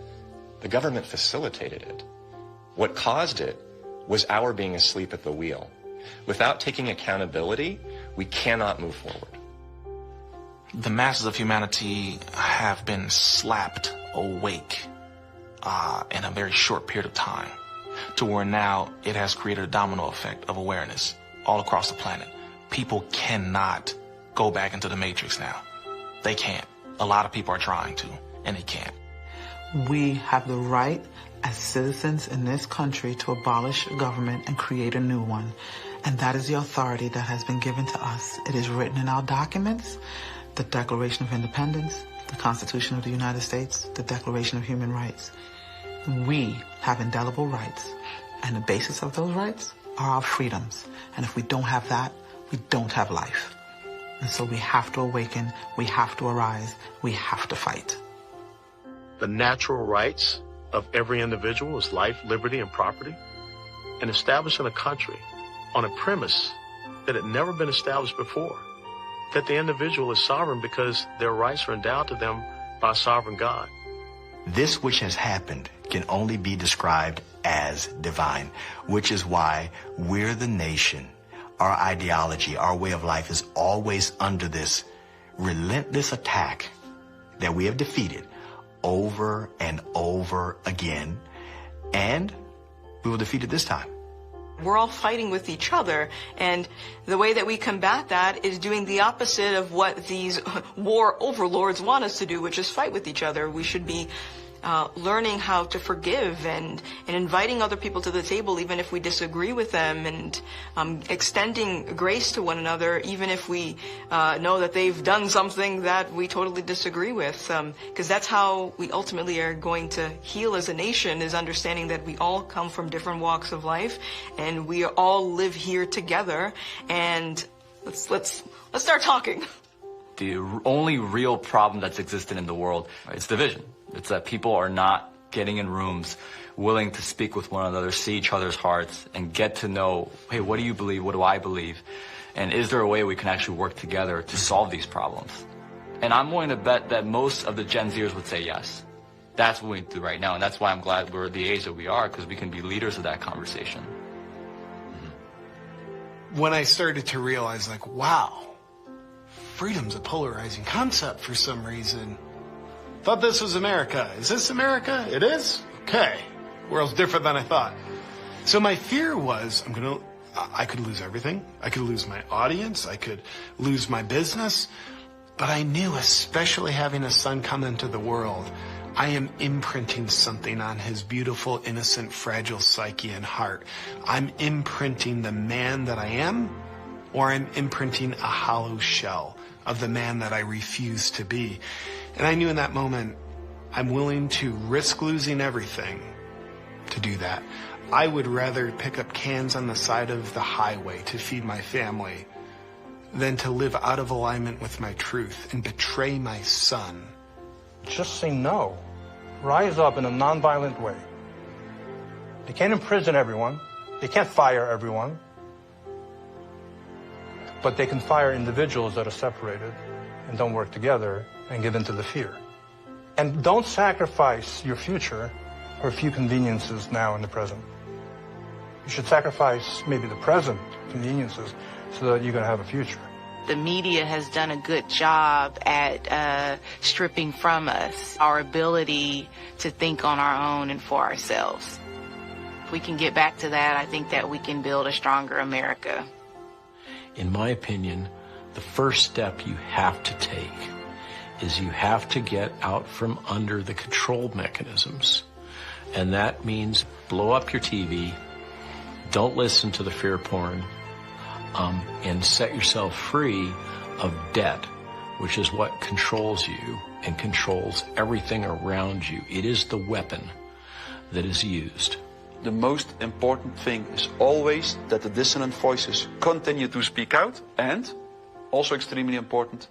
The government facilitated it. What caused it was our being asleep at the wheel. Without taking accountability, we cannot move forward. The masses of humanity have been slapped awake in a very short period of time, to where now it has created a domino effect of awareness all across the planet. People cannot go back into the matrix now. They can't. A lot of people are trying to, and they can't. We have the right as citizens in this country to abolish government and create a new one. And that is the authority that has been given to us. It is written in our documents the Declaration of Independence, the Constitution of the United States, the Declaration of Human Rights. We have indelible rights, and the basis of those rights are our freedoms. And if we don't have that, we don't have life. And so we have to awaken, we have to arise, we have to fight. The natural rights of every individual is life, liberty, and property, and establishing a country on a premise that had never been established before, that the individual is sovereign because their rights are endowed to them by a sovereign God. This which has happened can only be described as divine, which is why we're the nation. Our ideology, our way of life is always under this relentless attack that we have defeated over and over again, and we will defeat it this time. We're all fighting with each other, and the way that we combat that is doing the opposite of what these war overlords want us to do, which is fight with each other. We should be learning how to forgive and inviting other people to the table even if we disagree with them, and extending grace to one another even if we know that they've done something that we totally disagree with, because that's how we ultimately are going to heal as a nation, is understanding that we all come from different walks of life and we all live here together, and let's start talking. The only real problem that's existed in the world is division. It's that people are not getting in rooms, willing to speak with one another, see each other's hearts, and get to know, hey, what do you believe? What do I believe? And is there a way we can actually work together to solve these problems? And I'm willing to bet that most of the Gen Zers would say yes. That's what we do right now, and that's why I'm glad we're the age that we are, because we can be leaders of that conversation. When I started to realize, like, wow, freedom's a polarizing concept for some reason. Thought this was America. Is this America? It is? Okay. World's different than I thought. So my fear was, I could lose everything. I could lose my audience. I could lose my business. But I knew, especially having a son come into the world, I am imprinting something on his beautiful, innocent, fragile psyche and heart. I'm imprinting the man that I am, or I'm imprinting a hollow shell of the man that I refuse to be. And I knew in that moment, I'm willing to risk losing everything to do that. I would rather pick up cans on the side of the highway to feed my family than to live out of alignment with my truth and betray my son. Just say no. Rise up in a nonviolent way. They can't imprison everyone. They can't fire everyone. But they can fire individuals that are separated and don't work together and give in to the fear. And don't sacrifice your future for a few conveniences now in the present. You should sacrifice maybe the present conveniences so that you're going to have a future. The media has done a good job at stripping from us our ability to think on our own and for ourselves. If we can get back to that, I think that we can build a stronger America. In my opinion, the first step you have to take is you have to get out from under the control mechanisms. And that means blow up your TV, don't listen to the fear porn, and set yourself free of debt, which is what controls you and controls everything around you. It is the weapon that is used. The most important thing is always that the dissonant voices continue to speak out, and, also extremely important,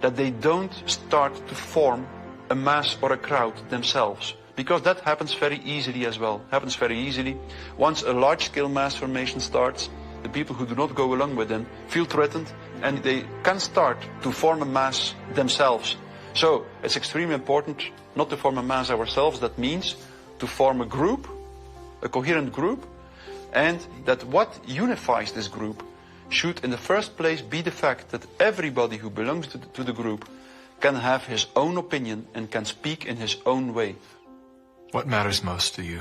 that they don't start to form a mass or a crowd themselves. Because that happens very easily as well. Happens very easily. Once a large-scale mass formation starts, the people who do not go along with them feel threatened, and they can start to form a mass themselves. So it's extremely important not to form a mass ourselves. That means to form a group, a coherent group, and that what unifies this group should in the first place be the fact that everybody who belongs to the group can have his own opinion and can speak in his own way. What matters most to you?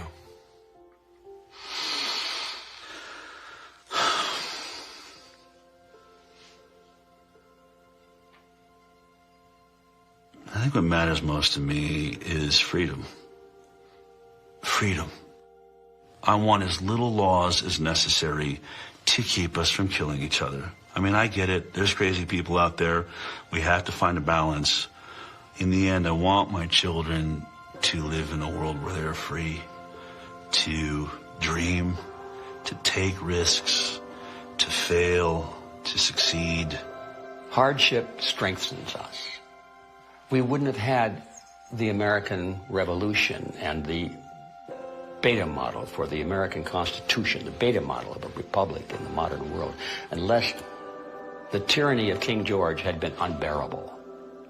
I think what matters most to me is freedom. Freedom. I want as little laws as necessary to keep us from killing each other. I mean, I get it. There's crazy people out there. We have to find a balance. In the end, I want my children to live in a world where they're free to dream, to take risks, to fail, to succeed. Hardship strengthens us. We wouldn't have had the American Revolution and the beta model for the American Constitution, the beta model of a republic in the modern world, unless the tyranny of King George had been unbearable.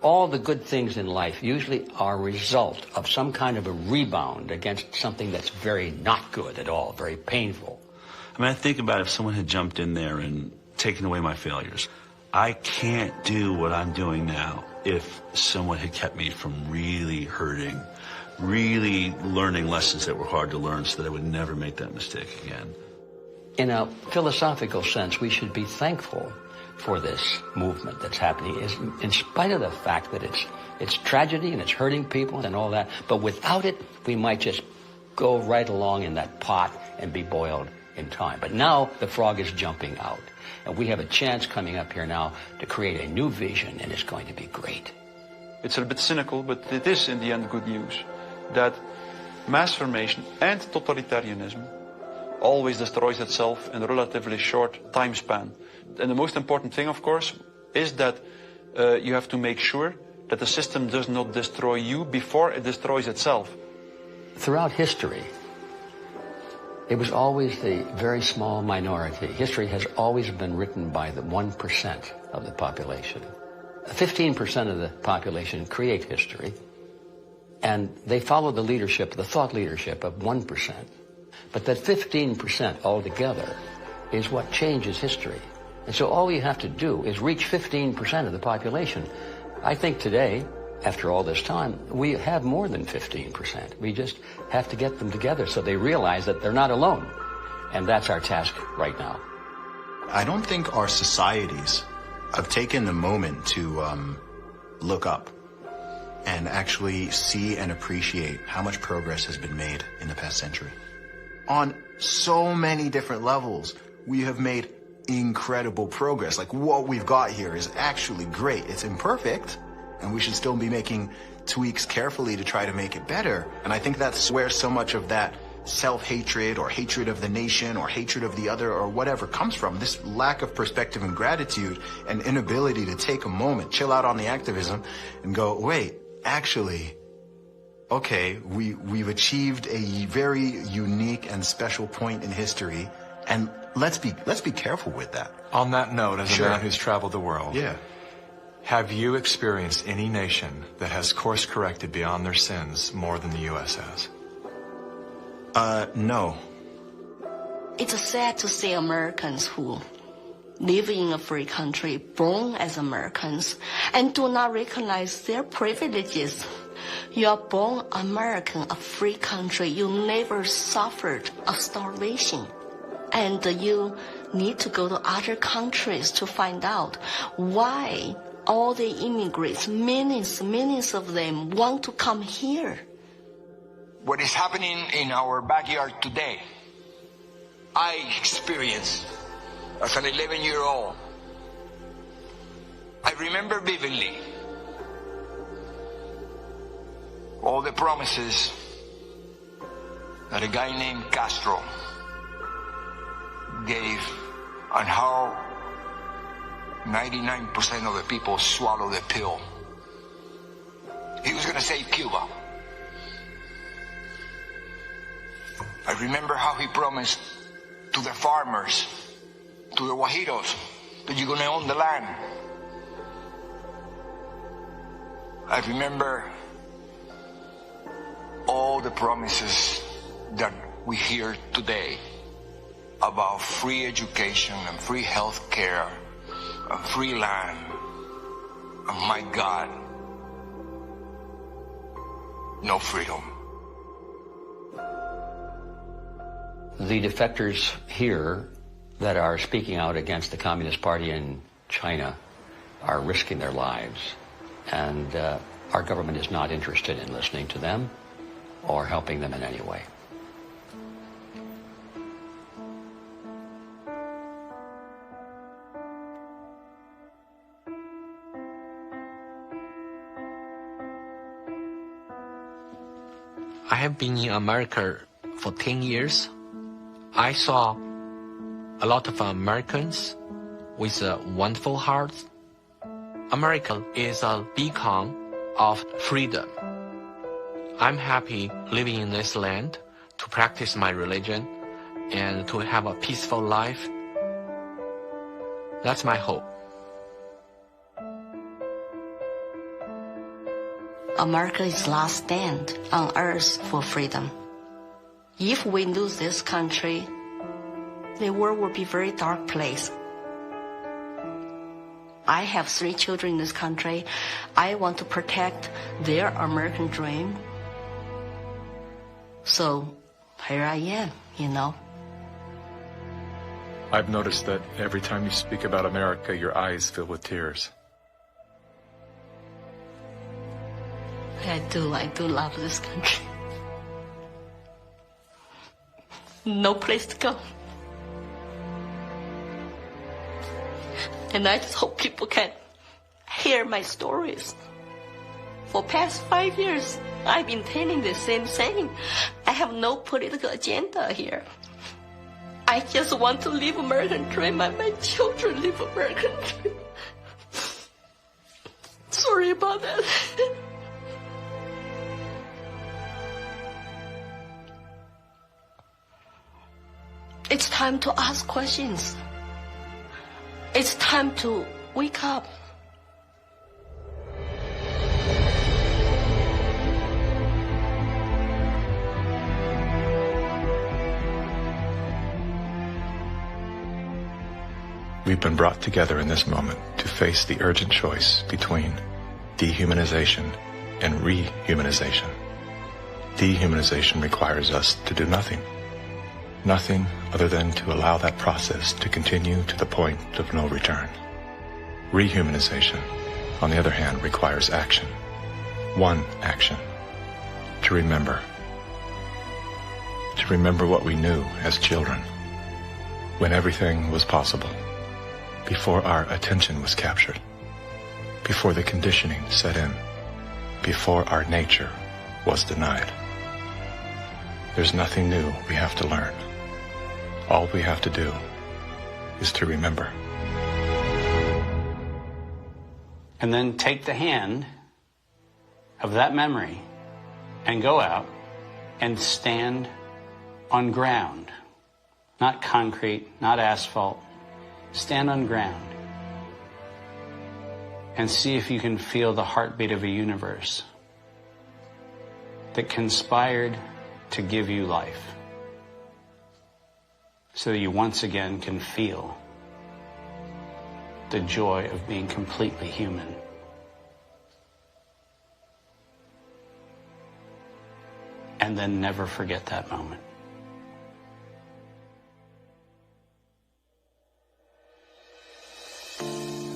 All the good things in life usually are a result of some kind of a rebound against something that's very not good at all, very painful. I mean, I think about if someone had jumped in there and taken away my failures. I can't do what I'm doing now if someone had kept me from really hurting, really learning lessons that were hard to learn so that I would never make that mistake again. In a philosophical sense, we should be thankful for this movement that's happening, in spite of the fact that it's tragedy and it's hurting people and all that. But without it, we might just go right along in that pot and be boiled in time. But now the frog is jumping out. And we have a chance coming up here now to create a new vision, and it's going to be great. It's a bit cynical, but it is in the end good news that mass formation and totalitarianism always destroys itself in a relatively short time span. And the most important thing, of course, is that you have to make sure that the system does not destroy you before it destroys itself. Throughout history, it was always the very small minority. History has always been written by the 1% of the population. 15% of the population create history, and they follow the leadership, the thought leadership of 1%. But that 15% altogether is what changes history. And so all you have to do is reach 15% of the population. I think today, after all this time, we have more than 15%. We just have to get them together so they realize that they're not alone. And that's our task right now. I don't think our societies have taken the moment to look up and actually see and appreciate how much progress has been made in the past century. On so many different levels, we have made incredible progress. Like, what we've got here is actually great. It's imperfect, and we should still be making tweaks carefully to try to make it better. And I think that's where so much of that self-hatred or hatred of the nation or hatred of the other or whatever comes from. This lack of perspective and gratitude and inability to take a moment, chill out on the activism and go, wait, actually, okay, we've achieved a very unique and special point in history, and let's be careful with that. On that note, as a man who's traveled the world, have you experienced any nation that has course-corrected beyond their sins more than the U.S. has? No. It's sad to see Americans who live in a free country, born as Americans, and do not recognize their privileges. You are born American, a free country. You never suffered of starvation. And you need to go to other countries to find out why all the immigrants, millions of them, want to come here. What is happening in our backyard today, I experienced as an 11-year-old. I remember vividly all the promises that a guy named Castro gave and how 99% of the people swallowed the pill. He was going to save Cuba. I remember how he promised to the farmers, to the Guajiros, that you're going to own the land. I remember all the promises that we hear today about free education and free health care and free land. And my God, no freedom. The defectors here that are speaking out against the Communist Party in China are risking their lives. And our government is not interested in listening to them or helping them in any way. I have been in America for 10 years. I saw a lot of Americans with wonderful hearts. America is a beacon of freedom. I'm happy living in this land to practice my religion and to have a peaceful life. That's my hope. America is last stand on earth for freedom. If we lose this country, the world will be a very dark place. I have 3 children in this country. I want to protect their American dream. So here I am, you know. I've noticed that every time you speak about America, your eyes fill with tears. I do love this country. No place to go. And I just hope people can hear my stories. For past 5 years, I've been telling the same thing. I have no political agenda here. I just want to live American dream and my children live American dream. Sorry about that. It's time to ask questions. It's time to wake up. We've been brought together in this moment to face the urgent choice between dehumanization and rehumanization. Dehumanization requires us to do nothing. Nothing other than to allow that process to continue to the point of no return. Rehumanization, on the other hand, requires action. One action. To remember. To remember what we knew as children, when everything was possible, before our attention was captured, before the conditioning set in, before our nature was denied. There's nothing new we have to learn. All we have to do is to remember. And then take the hand of that memory and go out and stand on ground. Not concrete, not asphalt. Stand on ground. And see if you can feel the heartbeat of a universe that conspired to give you life, so that you once again can feel the joy of being completely human. And then never forget that moment.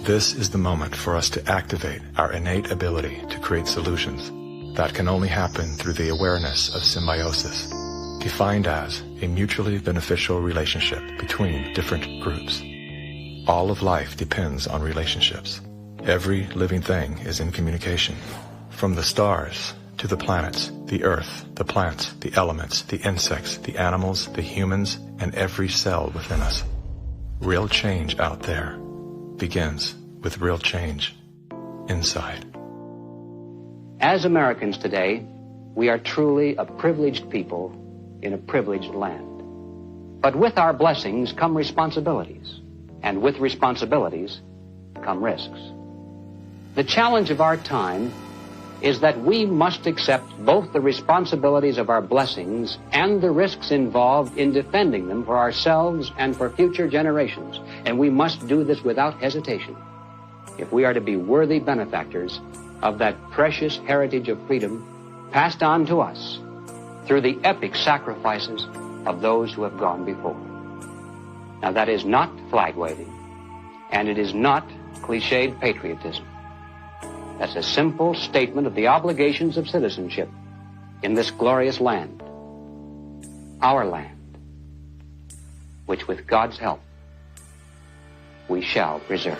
This is the moment for us to activate our innate ability to create solutions. That can only happen through the awareness of symbiosis, defined as a mutually beneficial relationship between different groups. All of life depends on relationships. Every living thing is in communication, from the stars to the planets, the earth, the plants, the elements, the insects, the animals, the humans, and every cell within us. Real change out there begins with real change inside. As Americans today, we are truly a privileged people in a privileged land. But with our blessings come responsibilities, and with responsibilities come risks. The challenge of our time is that we must accept both the responsibilities of our blessings and the risks involved in defending them for ourselves and for future generations. And we must do this without hesitation if we are to be worthy benefactors of that precious heritage of freedom passed on to us through the epic sacrifices of those who have gone before. Now that is not flag waving, and it is not cliched patriotism. That's a simple statement of the obligations of citizenship in this glorious land, our land, which with God's help we shall preserve.